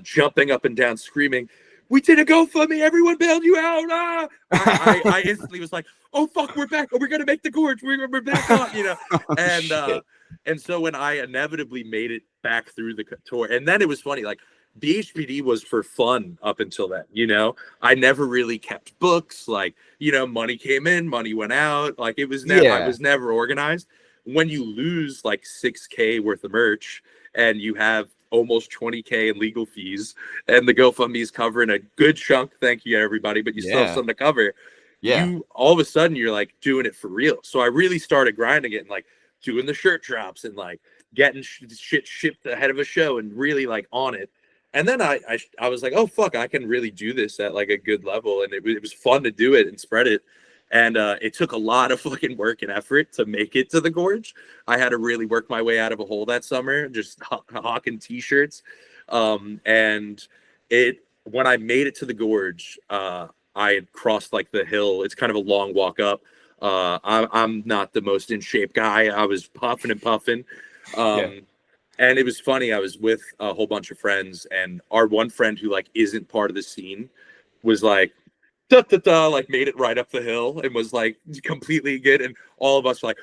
jumping up and down, screaming, "We did a GoFundMe! Everyone bailed you out!" Ah! I instantly was like, "Oh fuck, we're back! Oh, we're gonna make the Gorge! We're back on!" You know, and so when I inevitably made it back through the tour, and then it was funny, like BHPD was for fun up until then. You know, I never really kept books. Like, you know, money came in, money went out. Like it was never, I was never organized. When you lose like $6,000 worth of merch and you have almost $20,000 in legal fees and the GoFundMe is covering a good chunk, thank you everybody, but you still have something to cover. You all of a sudden you're like doing it for real. So I really started grinding it and like doing the shirt drops and like getting shit shipped ahead of a show and really like on it. And then I was like, oh fuck, I can really do this at like a good level. And it was fun to do it and spread it. And it took a lot of fucking work and effort to make it to the Gorge. I had to really work my way out of a hole that summer, just hawking t-shirts. And when I made it to the Gorge, I had crossed like the hill. It's kind of a long walk up. I'm not the most in shape guy. I was puffing and puffing. And it was funny. I was with a whole bunch of friends, and our one friend who like isn't part of the scene was like, like made it right up the hill and was like completely good. And all of us were like,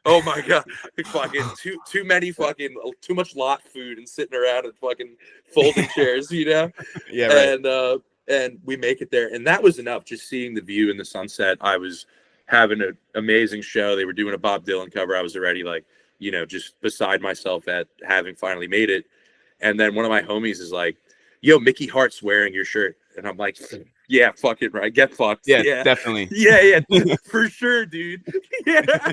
oh my God, fucking too many fucking, too much lot food and sitting around in fucking folding chairs, you know? Yeah, right. And we make it there. And that was enough. Just seeing the view in the sunset. I was having an amazing show. They were doing a Bob Dylan cover. I was already like, you know, just beside myself at having finally made it. And then one of my homies is like, yo, Mickey Hart's wearing your shirt. And I'm like, yeah, fucking right. Get fucked. Yeah, definitely. Yeah, for sure, dude. Yeah.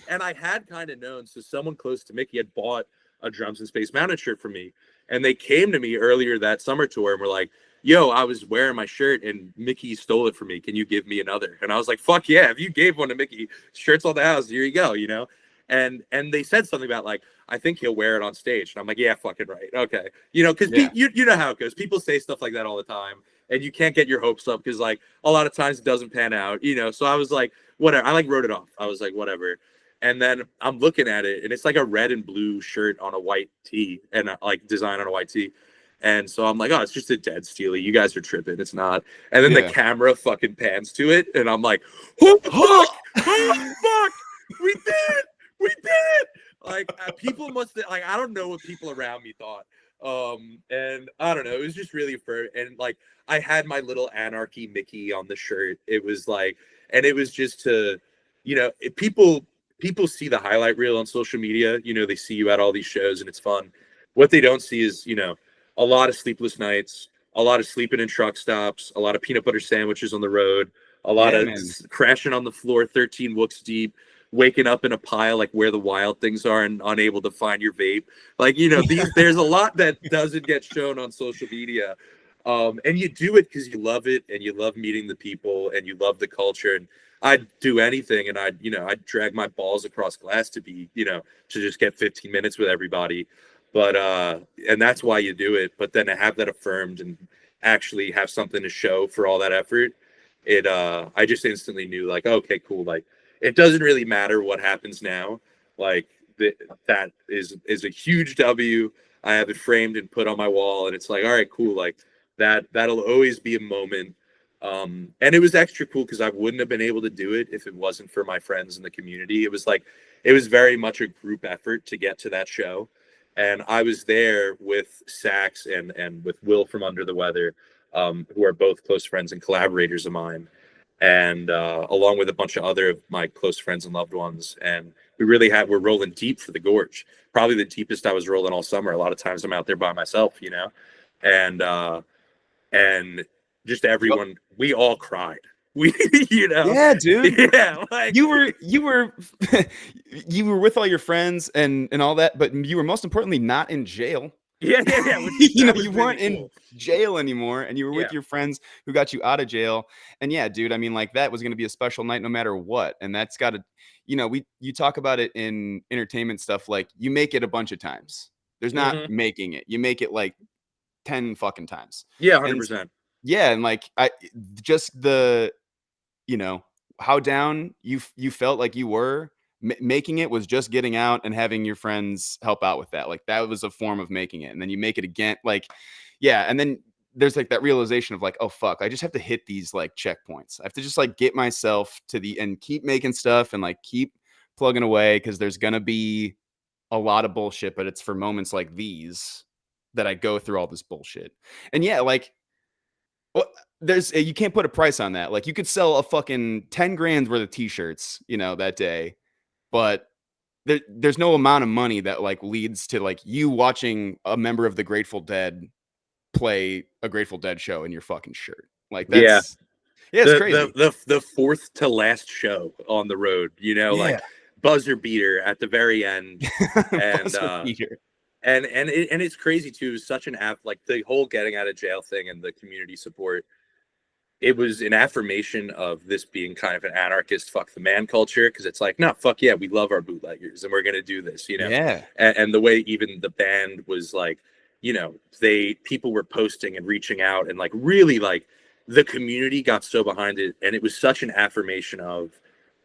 And I had kind of known. So someone close to Mickey had bought a Drums in Space Mounted shirt for me. And they came to me earlier that summer tour and were like, yo, I was wearing my shirt and Mickey stole it from me. Can you give me another? And I was like, fuck yeah. If you gave one to Mickey, shirt's on the house. Here you go, you know? And they said something about like, I think he'll wear it on stage. And I'm like, yeah, fucking right. Okay. You know, because you know how it goes. People say stuff like that all the time. And you can't get your hopes up because like a lot of times it doesn't pan out, you know? So I was like, whatever. I like wrote it off. I was like, whatever. And then I'm looking at it and it's like a red and blue shirt on a white tee and like design on a white tee. And so I'm like, oh, it's just a dead Steely. You guys are tripping. It's not. And then the camera fucking pans to it. And I'm like, oh, fuck. Oh, fuck. We did. Like people must like, I don't know what people around me thought. And I don't know. It was just really and like I had my little Anarchy Mickey on the shirt. It was like, and it was just to, you know, people see the highlight reel on social media. You know, they see you at all these shows and it's fun. What they don't see is, you know, a lot of sleepless nights, a lot of sleeping in truck stops, a lot of peanut butter sandwiches on the road, a lot of crashing on the floor 13 wooks deep, waking up in a pile like where the wild things are and unable to find your vape. Like, you know, there's a lot that doesn't get shown on social media. And you do it because you love it and you love meeting the people and you love the culture. And I'd do anything and I'd drag my balls across glass to be, you know, to just get 15 minutes with everybody. But and that's why you do it. But then to have that affirmed and actually have something to show for all that effort, I just instantly knew like, okay, cool. Like it doesn't really matter what happens now. Like that is a huge W. I have it framed and put on my wall, and it's like, all right, cool. Like that'll always be a moment. And it was extra cool because I wouldn't have been able to do it if it wasn't for my friends in the community. It was very much a group effort to get to that show. And I was there with Sax and with Will from Under the Weather, who are both close friends and collaborators of mine, and along with a bunch of other of my close friends and loved ones. And we're rolling deep for the Gorge, probably the deepest I was rolling all summer. A lot of times I'm out there by myself, you know, and just everyone, we all cried. We, you know, yeah, dude, yeah, like you were you were with all your friends and all that, but you were most importantly not in jail. Yeah. You know, you weren't in jail anymore, and you were with your friends who got you out of jail. And yeah, dude, I mean, like that was going to be a special night no matter what. And that's got to, you know, you talk about it in entertainment stuff, like you make it a bunch of times. There's not making it. You make it like 10 fucking times. Yeah, 100%. Yeah, and like just the, you know, how down you felt like you were making it was just getting out and having your friends help out with that. Like that was a form of making it. And then you make it again. Like, yeah. And then there's like that realization of like, oh fuck, I just have to hit these like checkpoints. I have to just like get myself to the end, keep making stuff and like keep plugging away. Cause there's going to be a lot of bullshit, but it's for moments like these that I go through all this bullshit. And yeah, like, well, you can't put a price on that. Like you could sell a fucking 10 grand worth of t-shirts, you know, that day, but there's no amount of money that like leads to like you watching a member of the Grateful Dead play a Grateful Dead show in your fucking shirt. Like that's it's crazy. The fourth to last show on the road, you know, like buzzer beater at the very end. And And it's crazy too. Such an like the whole getting out of jail thing and the community support. It was an affirmation of this being kind of an anarchist fuck the man culture, because it's like, no, fuck yeah, we love our bootleggers and we're gonna do this, you know. Yeah. And the way even the band was like, you know, people were posting and reaching out and like really like the community got so behind it, and it was such an affirmation of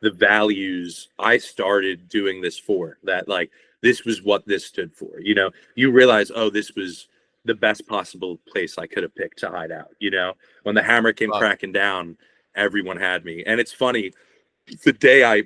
the values I started doing this for, that like this was what this stood for. You know, you realize, oh, this was the best possible place I could have picked to hide out. You know, when the hammer came cracking down, everyone had me. And it's funny, the day I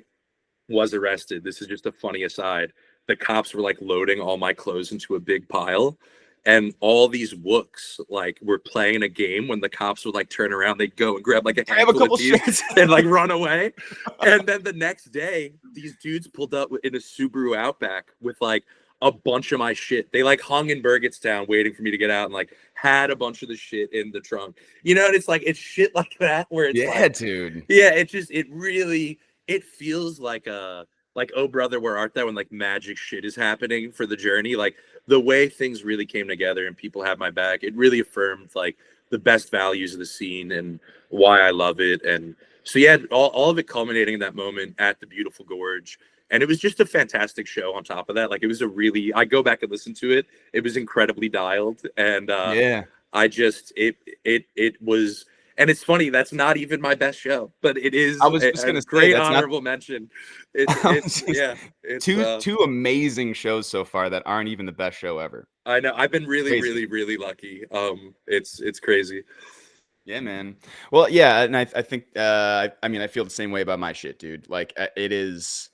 was arrested, this is just a funny aside, the cops were like loading all my clothes into a big pile, and all these wooks like were playing a game. When the cops would like turn around, they'd go and grab like a handful of these and like run away. And then the next day, these dudes pulled up in a Subaru Outback with like a bunch of my shit. They like hung in Burgettstown waiting for me to get out, and like had a bunch of the shit in the trunk. You know, and it's like, it's shit like that where it's like, dude. Yeah, it really, it feels like Oh Brother, Where Art Thou, when like magic shit is happening for the journey. Like the way things really came together and people have my back, it really affirmed like the best values of the scene and why I love it. And so yeah, all of it culminating in that moment at the beautiful Gorge. And it was just a fantastic show on top of that. Like it was I go back and listen to it. It was incredibly dialed. And I just, it was, and it's funny, that's not even my best show, but it is. I was just going to say, great honorable mention. It's two amazing shows so far that aren't even the best show ever. I know. I've been really lucky. It's crazy. Yeah, man. Well, yeah, and I think I mean, I feel the same way about my shit, dude. Like it is.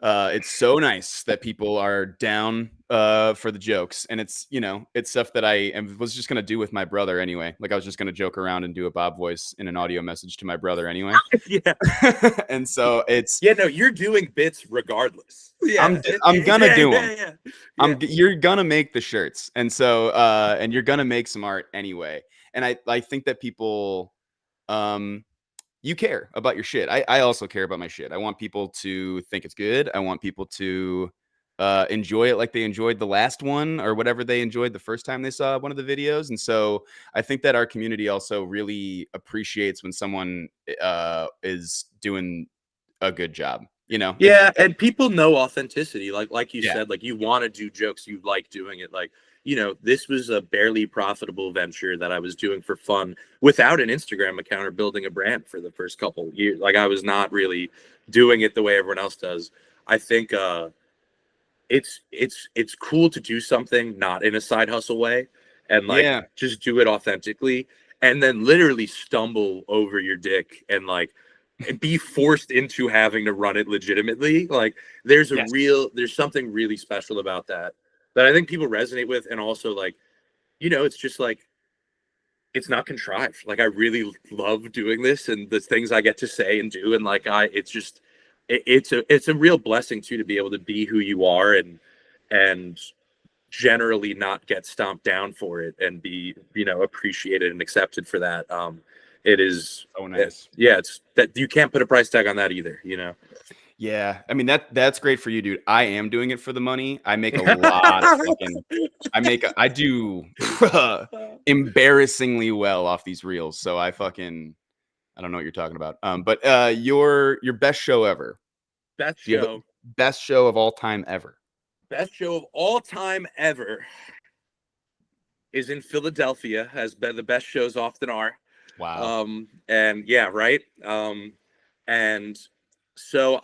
It's so nice that people are down for the jokes, and it's, you know, it's stuff that I was just gonna do with my brother anyway. Like I was just gonna joke around and do a Bob voice in an audio message to my brother anyway. Yeah. And so it's no, you're doing bits regardless. Yeah, I'm gonna do them. You're gonna make the shirts, and so and you're gonna make some art anyway. And I think that people you care about your shit. I also care about my shit. I want people to think it's good. I want people to enjoy it like they enjoyed the last one or whatever they enjoyed the first time they saw one of the videos. And so I think that our community also really appreciates when someone is doing a good job, you know? Yeah, and people know authenticity. Like you said, like you want to do jokes, you like doing it. Like, you know, this was a barely profitable venture that I was doing for fun without an Instagram account or building a brand for the first couple of years. Like I was not really doing it the way everyone else does. I think it's cool to do something not in a side hustle way and like just do it authentically, and then literally stumble over your dick and like be forced into having to run it legitimately. Like there's there's something really special about that I think people resonate with. And also like, you know, it's just like, it's not contrived. Like I really love doing this and the things I get to say and do. And like, it's a real blessing too, to be able to be who you are and generally not get stomped down for it and be, you know, appreciated and accepted for that. It is so nice. It's that you can't put a price tag on that either, you know? Yeah, I mean that's great for you, dude. I am doing it for the money. I make a lot of I do embarrassingly well off these reels. So I don't know what you're talking about. But your best show ever. Best show. Best show of all time ever. Best show of all time ever is in Philadelphia, as the best shows often are. Wow. And yeah, right. And so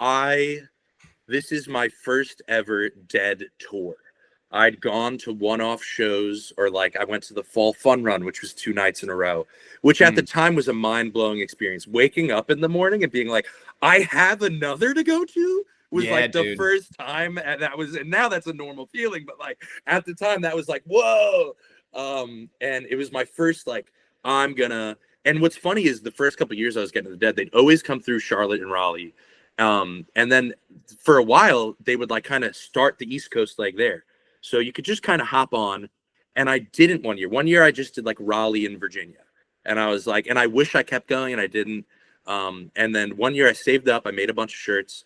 this is my first ever Dead tour. I'd gone to one-off shows, or like I went to the Fall Fun Run, which was 2 nights in a row, which at the time was a mind-blowing experience. Waking up in the morning and being like, I have another to go to was like the first time. And now that's a normal feeling. But like at the time that was like, whoa. And it was my first, like, and what's funny is the first couple of years I was getting to the Dead, they'd always come through Charlotte and Raleigh. And then for a while they would like kind of start the East Coast leg there. So you could just kind of hop on. And I didn't one year I just did like Raleigh and Virginia. And I was like, and I wish I kept going and I didn't. And then one year I saved up, I made a bunch of shirts.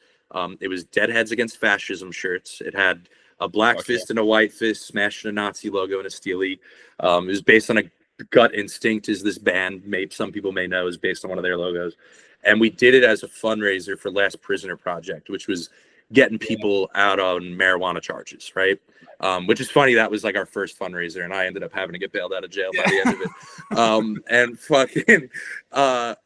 It was Deadheads Against Fascism shirts. It had a black fist and a white fist smashing a Nazi logo and a steely. It was based on a Gut Instinct, is this band, some people may know, is based on one of their logos. And we did it as a fundraiser for Last Prisoner Project, which was getting people out on marijuana charges, right? Which is funny. That was like our first fundraiser, and I ended up having to get bailed out of jail by the end of it.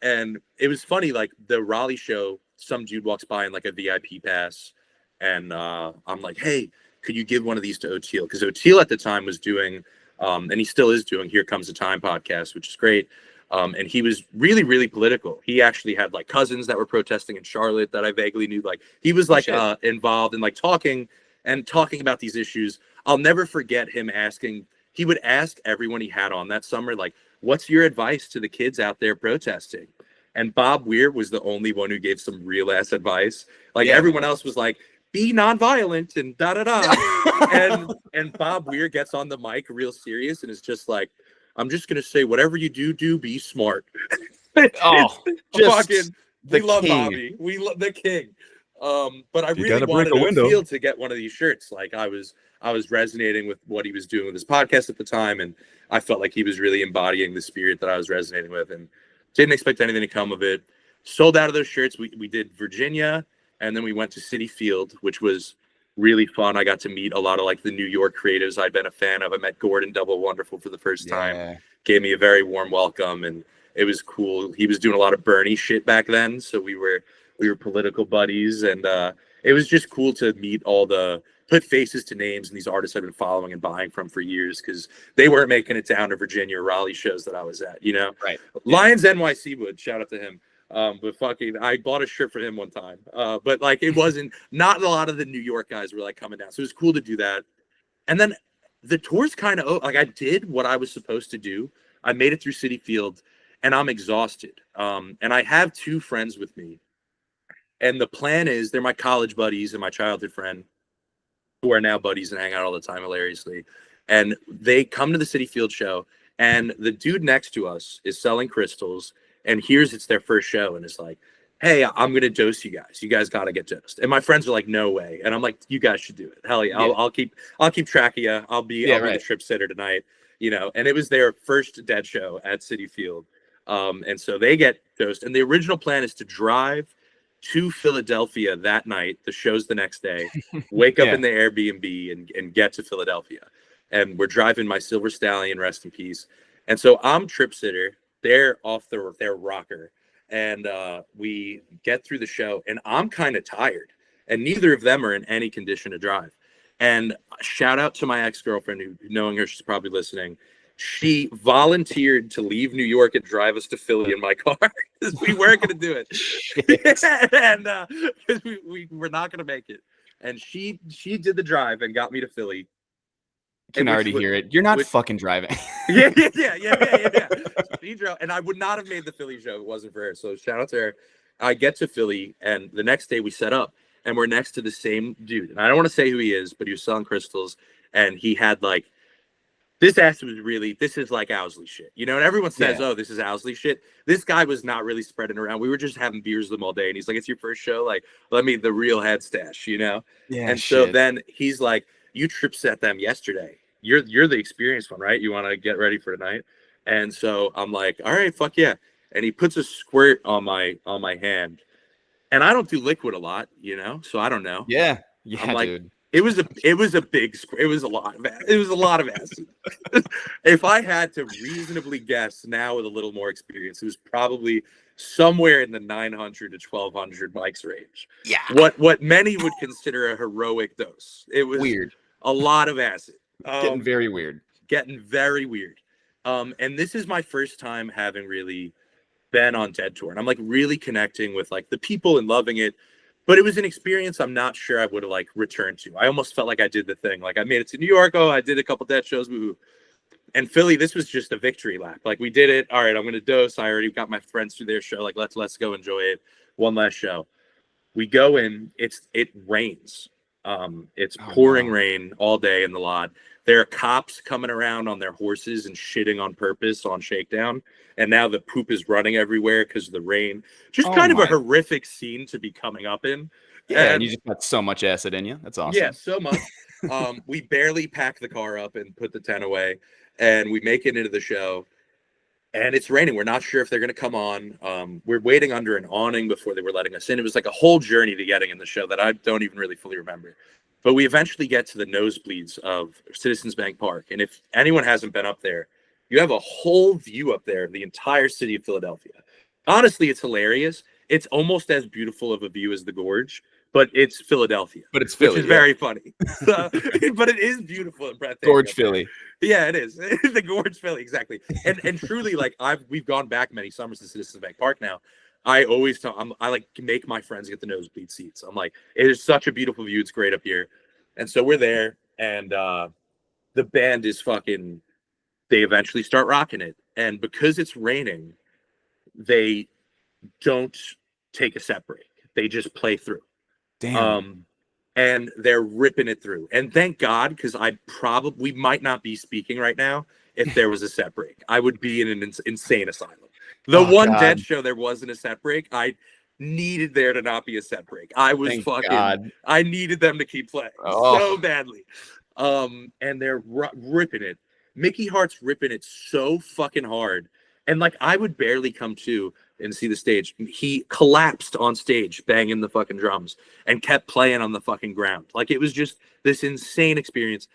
And it was funny, like the Raleigh show, some dude walks by in like a VIP pass, and I'm like, hey, could you give one of these to O'Teal? Because O'Teal at the time was doing And he still is doing Here Comes the Time podcast, which is great. And he was really, really political. He actually had like cousins that were protesting in Charlotte that I vaguely knew. Like he was like involved in like talking about these issues. I'll never forget him asking. He would ask everyone he had on that summer, like, "What's your advice to the kids out there protesting?" And Bob Weir was the only one who gave some real ass advice. Like everyone else was like, "Be nonviolent," and da da da. and Bob Weir gets on the mic real serious and is just like, "I'm just gonna say whatever you do, be smart." Oh, just fucking, we love Bobby. We love the king. But I really wanted Field to get one of these shirts. Like I was resonating with what he was doing with his podcast at the time, and I felt like he was really embodying the spirit that I was resonating with, and didn't expect anything to come of it. Sold out of those shirts. We did Virginia, and then we went to Citi Field, which was really fun. I got to meet a lot of like the New York creatives I'd been a fan of. I met Gordon Double Wonderful for the first time. Gave me a very warm welcome, and it was cool. He was doing a lot of Bernie shit back then, so we were political buddies, and it was just cool to meet put faces to names and these artists I've been following and buying from for years, because they weren't making it down to Virginia or Raleigh shows that I was at, Right. Lions NYC would, shout out to him. But fucking, I bought a shirt for him one time. But like, it wasn't, not a lot of the New York guys were like coming down. So it was cool to do that. And then the tour's kind of, like I did what I was supposed to do. I made it through Citi Field and I'm exhausted. And I have two friends with me. And the plan is, they're my college buddies and my childhood friend, who are now buddies and hang out all the time hilariously. And they come to the Citi Field show, and the dude next to us is selling crystals and hears it's their first show and is like, "Hey, I'm going to dose you guys. You guys got to get dosed." And my friends are like, "No way." And I'm like, "You guys should do it. Hell yeah. I'll keep track of you. I'll be the trip sitter tonight." And it was their first Dead show at Citi Field. And so they get dosed. And the original plan is to drive to Philadelphia that night. The show's the next day. Wake up in the Airbnb and get to Philadelphia. And we're driving my Silver Stallion, rest in peace. And so I'm trip sitter. They're off their rocker. And we get through the show, and I'm kind of tired. And neither of them are in any condition to drive. And shout out to my ex-girlfriend, who, knowing her, she's probably listening. She volunteered to leave New York and drive us to Philly in my car, because we weren't going to do it. And because we were not going to make it. And she did the drive and got me to Philly. Can already hear it. You're not fucking driving. Yeah. She drove, and I would not have made the Philly show if it wasn't for her. So shout out to her. I get to Philly, and the next day we set up, and we're next to the same dude. And I don't want to say who he is, but he was selling crystals, and he had like, this is like Owsley shit, and everyone says, "Oh, this is Owsley shit." This guy was not really spreading around. We were just having beers with him all day, and he's like, "It's your first show, like, let me the real head stash," Yeah. And so then he's like, "You trip set them yesterday. You're the experienced one, right? You want to get ready for tonight?" And so I'm like, "All right, fuck yeah." And he puts a squirt on my hand, and I don't do liquid a lot, so I don't know. Yeah, I'm like, dude. It was a big squirt. It was a lot of acid. If I had to reasonably guess now with a little more experience, it was probably somewhere in the 900 to 1200 mics range. Yeah. What many would consider a heroic dose. It was weird. A lot of acid. Getting very weird. And this is my first time having really been on Dead Tour. And I'm like really connecting with like the people and loving it. But it was an experience I'm not sure I would have like returned to. I almost felt like I did the thing. Like I made it to New York. Oh, I did a couple Dead shows. Woo-hoo. And Philly, this was just a victory lap. Like we did it. All right, I'm going to dose. I already got my friends through their show. Like let's go enjoy it. One last show. We go in. It rains. It's pouring rain all day in the lot. There are cops coming around on their horses and shitting on purpose on Shakedown. And now the poop is running everywhere because of the rain. Just kind of a horrific scene to be coming up in. Yeah, and you just got so much acid in you. That's awesome. Yeah, so much. We barely pack the car up and put the tent away. And we make it into the show. And it's raining. We're not sure if they're going to come on. We're waiting under an awning before they were letting us in. It was like a whole journey to getting in the show that I don't even really fully remember. But we eventually get to the nosebleeds of Citizens Bank Park. And if anyone hasn't been up there, you have a whole view up there of the entire city of Philadelphia. Honestly, it's hilarious. It's almost as beautiful of a view as the Gorge, but it's Philadelphia. But it's Philly, which is very funny. So, but it is beautiful and breathtaking. Gorge, Philly. Yeah, it is. The Gorge, Philly, exactly. And truly, like we've gone back many summers to Citizens Bank Park now. I always I like make my friends get the nosebleed seats. I'm like, it is such a beautiful view. It's great up here. And so we're there, and the band is fucking. They eventually start rocking it, and because it's raining, they don't take a set break. They just play through. Damn. And they're ripping it through. And thank God, because we might not be speaking right now if there was a set break. I would be in an insane asylum. The one God. Dead show there wasn't a set break. I needed there to not be a set break. I was I needed them to keep playing so badly. And they're ripping it. Mickey Hart's ripping it so fucking hard. And like I would barely come to and see the stage. He collapsed on stage banging the fucking drums and kept playing on the fucking ground. Like it was just this insane experience.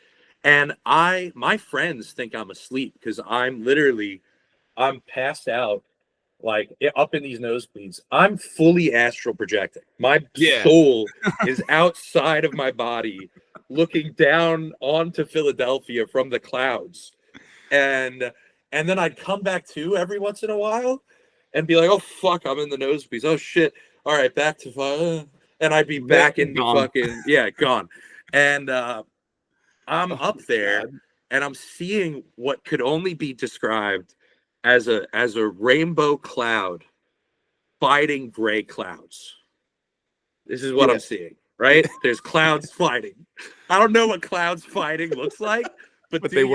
And my friends think I'm asleep because I'm passed out like up in these nosebleeds. I'm fully astral projecting. My soul is outside of my body looking down onto Philadelphia from the clouds. And then I'd come back to every once in a while and be like, oh, fuck, I'm in the nosebleeds. Oh, shit. All right, back to and I'd be back in the fucking, gone. And I'm up there and I'm seeing what could only be described as a rainbow cloud fighting gray clouds. This is what I'm seeing, right? There's clouds fighting. I don't know what clouds fighting looks like. But do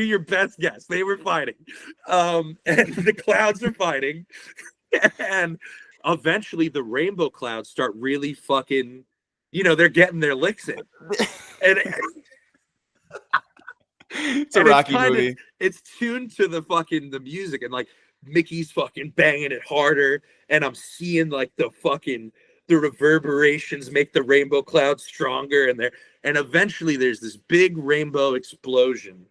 your best guess. They were fighting. And the clouds are fighting. And eventually the rainbow clouds start really fucking, they're getting their licks in. And it's a Rocky movie. It's tuned to the music, and like Mickey's fucking banging it harder. And I'm seeing like the reverberations make the rainbow clouds stronger, and eventually there's this big rainbow explosion,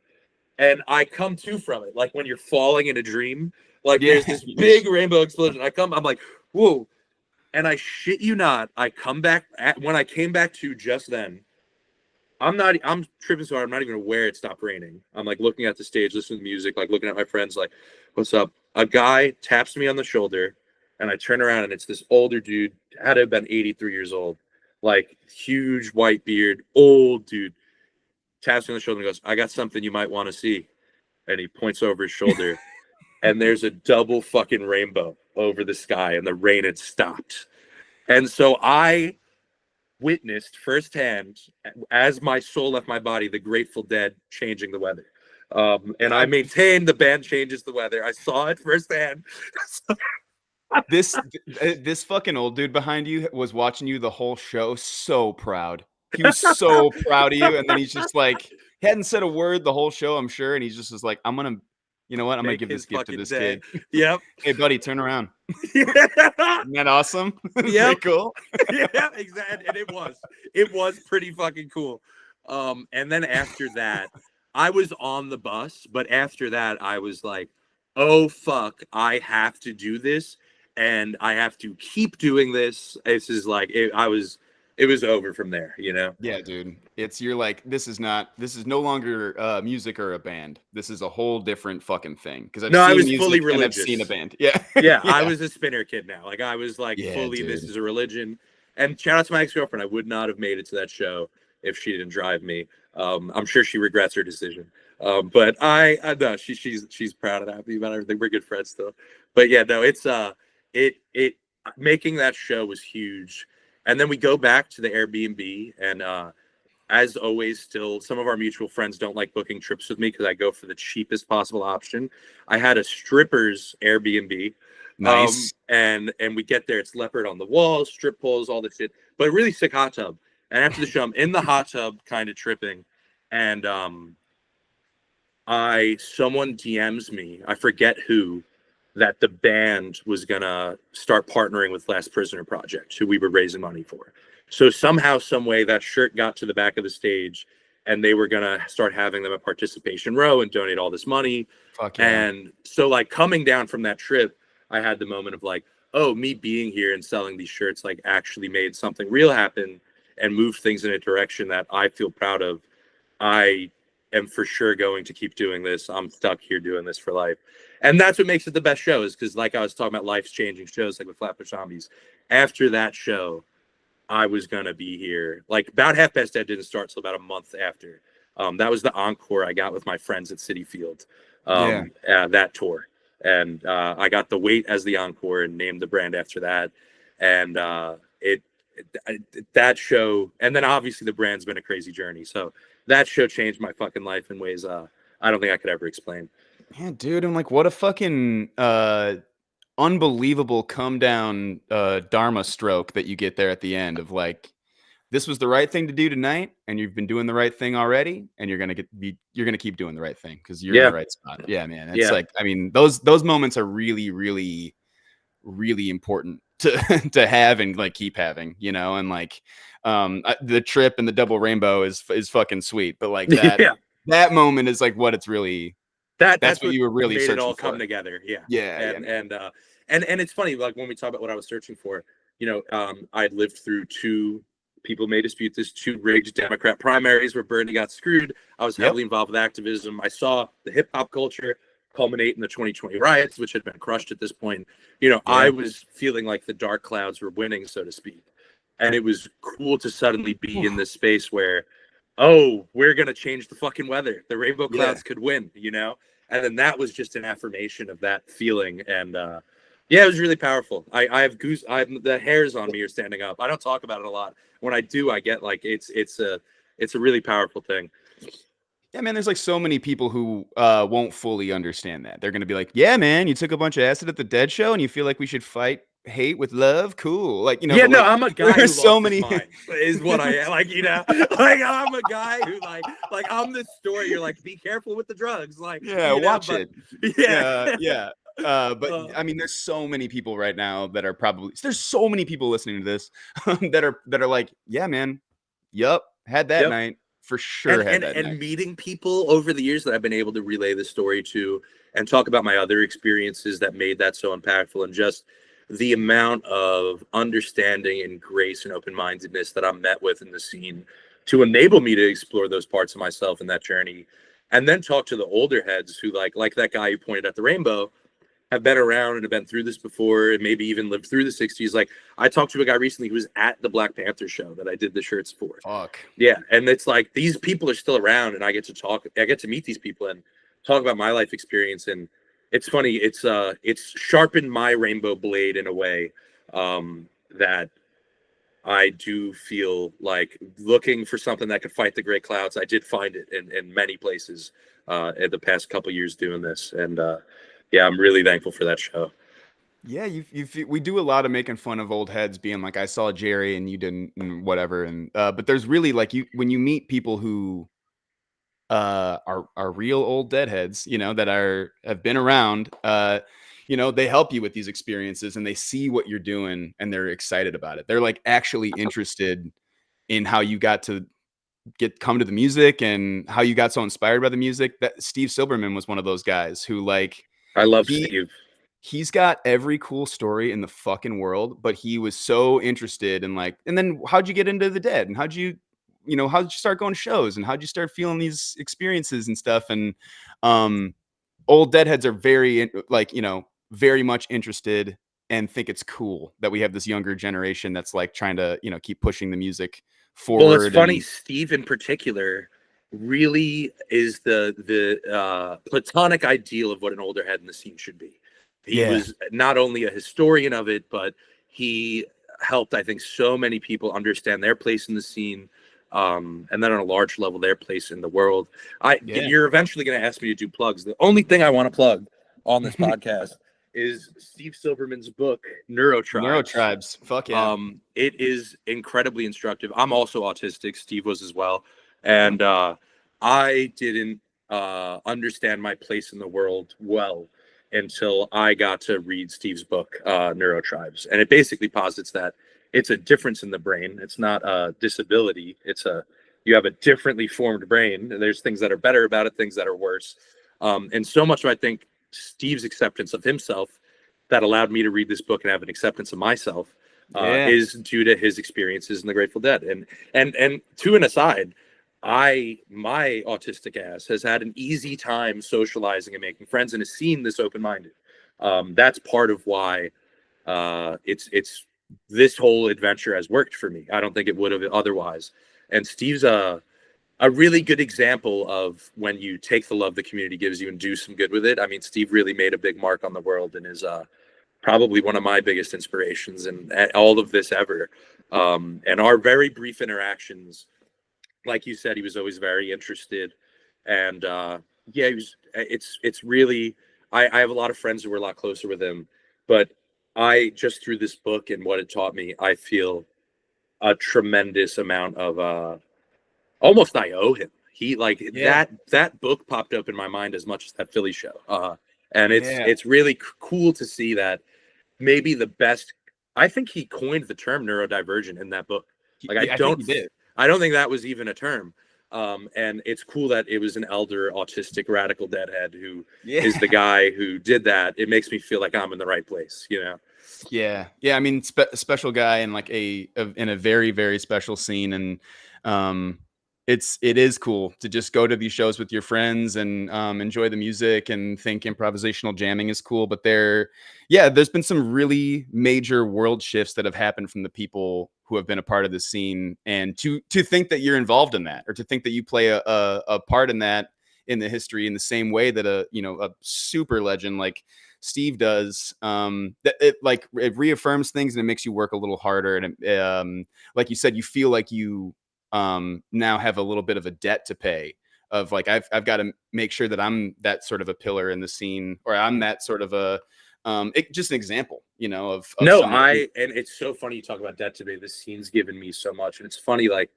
and I come to from it like when you're falling in a dream, like there's this big rainbow explosion. I'm like, whoa, and I shit you not, when I came back to just then, I'm tripping so hard, I'm not even aware it stopped raining. I'm like looking at the stage, listening to music, like looking at my friends, like, what's up? A guy taps me on the shoulder. And I turn around and it's this older dude, had to have been 83 years old, like huge white beard, old dude, taps me on the shoulder and goes, I got something you might want to see. And he points over his shoulder and there's a double fucking rainbow over the sky and the rain had stopped. And so I witnessed firsthand, as my soul left my body, the Grateful Dead changing the weather. And I maintain the band changes the weather. I saw it firsthand. This fucking old dude behind you was watching you the whole show, so proud. He was so proud of you, and then he's just like, he hadn't said a word the whole show, I'm sure, and he's just like, I'm gonna give this gift to this kid. Yep. Hey buddy, turn around. Isn't that awesome? Yeah, cool. Yeah, exactly. And it was pretty fucking cool. And then after that, I was on the bus, but after that I was like, oh fuck, I have to do this. And I have to keep doing this. This is like it was over from there, Yeah, dude. You're like, this is no longer music or a band. This is a whole different fucking thing. Because I was fully religious. I've seen a band. Yeah. Yeah. I was a spinner kid now. Like I was like fully, dude. This is a religion. And shout out to my ex-girlfriend. I would not have made it to that show if she didn't drive me. I'm sure she regrets her decision. But I know she's proud and happy about everything. We're good friends still. But yeah, no, it's it making that show was huge. And then we go back to the Airbnb, and as always, still some of our mutual friends don't like booking trips with me because I go for the cheapest possible option. I had a stripper's Airbnb. Nice. And we get there, it's leopard on the walls, strip poles, all this shit, but a really sick hot tub. And after the show, I'm in the hot tub kind of tripping, and someone DMs me, I forget who, that the band was gonna start partnering with Last Prisoner Project, who we were raising money for. So somehow, some way, that shirt got to the back of the stage, and they were gonna start having them at participation row and donate all this money. Fuck yeah. And so, like, coming down from that trip, I had the moment of like, oh, me being here and selling these shirts like actually made something real happen and moved things in a direction that I feel proud of. I am for sure going to keep doing this. I'm stuck here doing this for life. And that's what makes it the best show, is because, like I was talking about, life's changing shows like with Flatbush Zombies. After that show, I was going to be here. Like, About Half Past Dead didn't start till about a month after. That was the encore I got with my friends at Citi Field, that tour. And I got the Wait as the encore and named the brand after that. And that show, and then obviously the brand's been a crazy journey. So that show changed my fucking life in ways I don't think I could ever explain. Yeah, dude, I'm like, what a fucking unbelievable come down Dharma stroke that you get there at the end of like, this was the right thing to do tonight, and you've been doing the right thing already, and you're gonna keep doing the right thing because you're in the right spot. Yeah, man. It's like, I mean, those moments are really, really, really important to have and like keep having, you know, and like the trip and the double rainbow is fucking sweet, but like that moment is like what it's really. That's what you were really made searching it all for. come together. And it's funny, like when we talk about what I was searching for, you know, I'd lived through two, people may dispute this, two rigged Democrat primaries where Bernie got screwed. I was heavily involved with activism. I saw the hip hop culture culminate in the 2020 riots, which had been crushed at this point. You know, I was feeling like the dark clouds were winning, so to speak. And it was cool to suddenly be in this space where, oh, we're going to change the fucking weather. The rainbow clouds could win, you know? And then that was just an affirmation of that feeling. And it was really powerful. I have the hairs on me are standing up. I don't talk about it a lot. When I do, I get like, it's a really powerful thing. Yeah, man, there's like so many people who won't fully understand that. They're going to be like, yeah, man, you took a bunch of acid at the Dead show and you feel like we should fight hate with love? Cool. Like, you know, like, I'm a guy who so many his mind, is what I am. Like, you know, like I'm a guy who like I'm this story. You're like, be careful with the drugs. Like, watch it. But I mean, there's so many people right now that are there's so many people listening to this that are like, yeah, man, had that night. For sure. And meeting people over the years that I've been able to relay the story to and talk about my other experiences that made that so impactful, and just the amount of understanding and grace and open-mindedness that I'm met with in the scene to enable me to explore those parts of myself in that journey. And then talk to the older heads who like that guy who pointed at the rainbow, have been around and have been through this before and maybe even lived through the 60s. Like, I talked to a guy recently who was at the Black Panther show that I did the shirts for. Fuck. Yeah. And it's like, these people are still around and I get to meet these people and talk about my life experience. And it's funny. It's sharpened my rainbow blade in a way that I do feel like looking for something that could fight the gray clouds. I did find it in many places in the past couple of years doing this. And, I'm really thankful for that show. Yeah, we do a lot of making fun of old heads being like, I saw Jerry and you didn't, and whatever. And but there's really like when you meet people who are real old deadheads, you know, that have been around, you know, they help you with these experiences and they see what you're doing and they're excited about it. They're like actually interested in how you got to come to the music and how you got so inspired by the music. That Steve Silberman was one of those guys who like, I love Steve. He's got every cool story in the fucking world, but he was so interested in like, and then how'd you get into the Dead and how'd you start going to shows and how'd you start feeling these experiences and stuff? And old deadheads are very like, you know, very much interested and think it's cool that we have this younger generation that's like trying to, you know, keep pushing the music forward. Well, it's funny, Steve in particular really is the platonic ideal of what an older head in the scene should be. He was not only a historian of it, but he helped, I think, so many people understand their place in the scene, and then on a large level, their place in the world. You're eventually going to ask me to do plugs. The only thing I want to plug on this podcast is Steve Silberman's book, Neurotribes. Fuck yeah. It is incredibly instructive. I'm also autistic. Steve was as well. And I didn't understand my place in the world well until I got to read Steve's book, Neurotribes. And it basically posits that it's a difference in the brain. It's not a disability. You have a differently formed brain. There's things that are better about it, things that are worse. And so much of, I think, Steve's acceptance of himself that allowed me to read this book and have an acceptance of myself Yeah. is due to his experiences in the Grateful Dead. And to an aside, my autistic ass has had an easy time socializing and making friends and has seen this open-minded. That's part of why it's this whole adventure has worked for me. I don't think it would have otherwise. And Steve's a really good example of when you take the love the community gives you and do some good with it. I mean, Steve really made a big mark on the world and is probably one of my biggest inspirations in all of this ever. And our very brief interactions, like you said, he was always very interested. And yeah, it's really, I have a lot of friends who were a lot closer with him, but I just through this book and what it taught me, I feel a tremendous amount of almost I owe him. He that book popped up in my mind as much as that Philly show. And it's really cool to see that maybe the best, I think he coined the term neurodivergent in that book. Like I don't think that was even a term. And it's cool that it was an elder autistic radical deadhead who is the guy who did that. It makes me feel like I'm in the right place, you know? Yeah. I mean, special guy in like in a very, very special scene. And it is cool to just go to these shows with your friends and enjoy the music and think improvisational jamming is cool. But there's been some really major world shifts that have happened from the people who have been a part of the scene. And to think that you're involved in that, or to think that you play a part in that in the history in the same way that a super legend like Steve does, that it reaffirms things and it makes you work a little harder. And like you said, you feel like you now have a little bit of a debt to pay of like, I've got to make sure that I'm that sort of a pillar in the scene, or I'm that sort of a, just an example, of no, and it's so funny you talk about debt to pay. This scene's given me so much. And it's funny, like,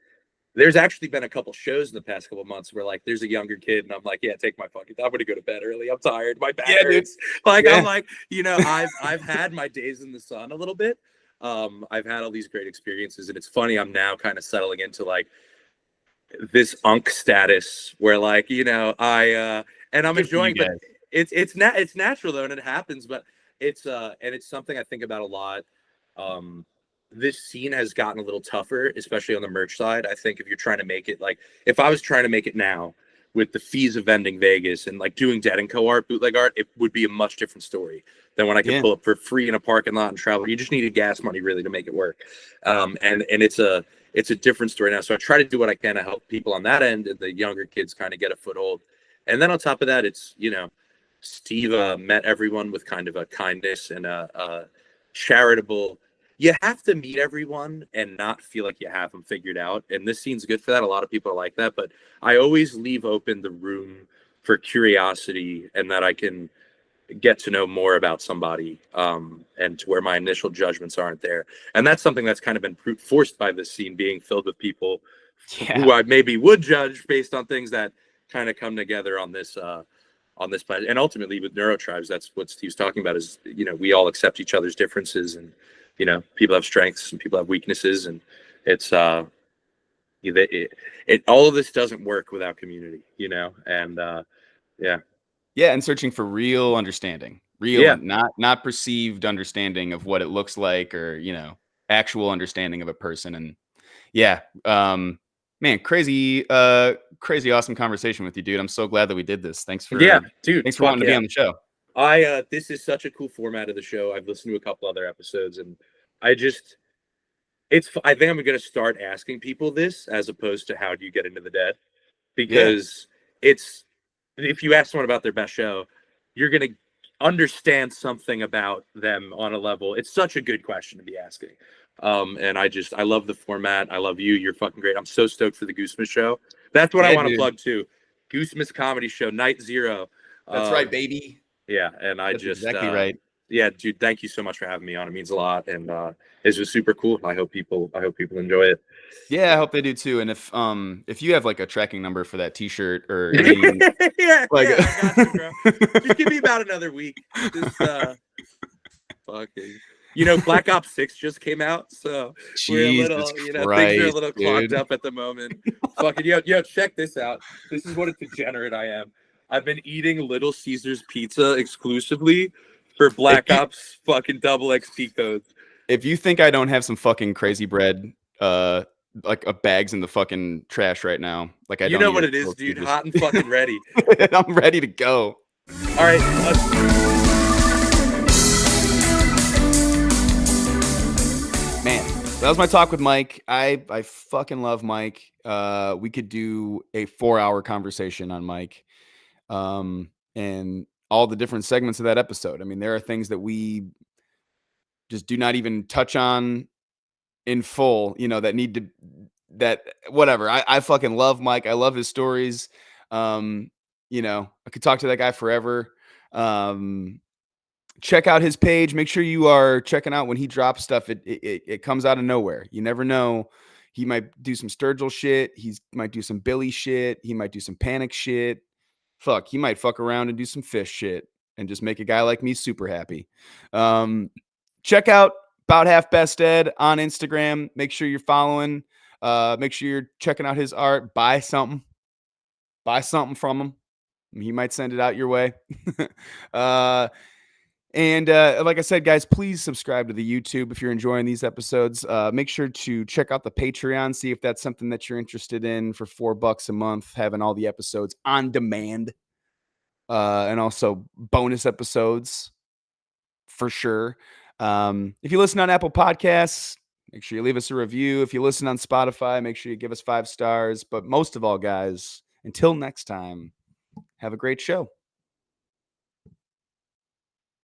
there's actually been a couple shows in the past couple months where like there's a younger kid and I'm like, yeah, take my fucking, I'm gonna go to bed early. I'm tired. My back hurts. Like, I'm like, I've had my days in the sun a little bit. I've had all these great experiences, and it's funny, I'm now kind of settling into like this unk status where like, and I'm enjoying, but it's natural though, and it happens, but it's and it's something I think about a lot. This scene has gotten a little tougher, especially on the merch side. I think if you're trying to make it, like, if I was trying to make it now with the fees of vending Vegas and like doing Dead & Co art, bootleg art, it would be a much different story than when I can pull up for free in a parking lot and travel. You just needed gas money really to make it work. And it's a different story now. So I try to do what I can to help people on that end, and the younger kids kind of get a foothold. And then on top of that, it's, Steve met everyone with kind of a kindness and a charitable. You have to meet everyone and not feel like you have them figured out. And this scene's good for that. A lot of people are like that, but I always leave open the room for curiosity and that I can get to know more about somebody, and to where my initial judgments aren't there. And that's something that's kind of been forced by this scene being filled with people who I maybe would judge based on things that kind of come together on this planet. And ultimately with Neurotribes, that's what Steve's talking about is, we all accept each other's differences, and people have strengths and people have weaknesses, and it's all of this doesn't work without community, and and searching for real understanding, and not perceived understanding of what it looks like, or actual understanding of a person. And man, crazy awesome conversation with you, dude. I'm so glad that we did this. Thanks for thanks for wanting to be on the show. This is such a cool format of the show. I've listened to a couple other episodes, and I think I'm going to start asking people this as opposed to how do you get into the Dead, because if you ask someone about their best show, you're going to understand something about them on a level. It's such a good question to be asking. And I love the format. I love you. You're fucking great. I'm so stoked for the Goosemas show. That's what I want to plug too. Goosemas Comedy Show, Night Zero. That's right, baby. Yeah, and That's exactly right. Yeah, dude, thank you so much for having me on. It means a lot, and this was super cool. I hope people enjoy it. Yeah, I hope they do too. And if you have like a tracking number for that T-shirt or any, I got you, bro. Just give me about another week. Just fucking. Black Ops 6 just came out, so we're a little, things are a little clogged up at the moment. Fucking yo, check this out. This is what a degenerate I am. I've been eating Little Caesars pizza exclusively for Black Ops fucking double XP codes. If you think I don't have some fucking crazy bread, like bags in the fucking trash right now, like I You don't know need what to it is, go dude. through Hot and fucking ready. I'm ready to go. All right. Man, that was my talk with Mike. I fucking love Mike. We could do a 4-hour conversation on Mike, and all the different segments of that episode. I mean, there are things that we just do not even touch on in full, that need to, that whatever. I fucking love Mike. I love his stories. I could talk to that guy forever. Check out his page. Make sure you are checking out when he drops stuff. It comes out of nowhere. You never know. He might do some Sturgill shit. He might do some Billy shit. He might do some Panic shit. Fuck, he might fuck around and do some fish shit and just make a guy like me super happy. Check out BoutHalfPastDead on Instagram. Make sure you're following. Make sure you're checking out his art. Buy something from him. He might send it out your way. And like I said, guys, please subscribe to the YouTube if you're enjoying these episodes. Make sure to check out the Patreon, see if that's something that you're interested in for $4 a month, having all the episodes on demand, and also bonus episodes for sure. If you listen on Apple Podcasts, make sure you leave us a review. If you listen on Spotify, make sure you give us 5 stars. But most of all, guys, until next time, have a great show.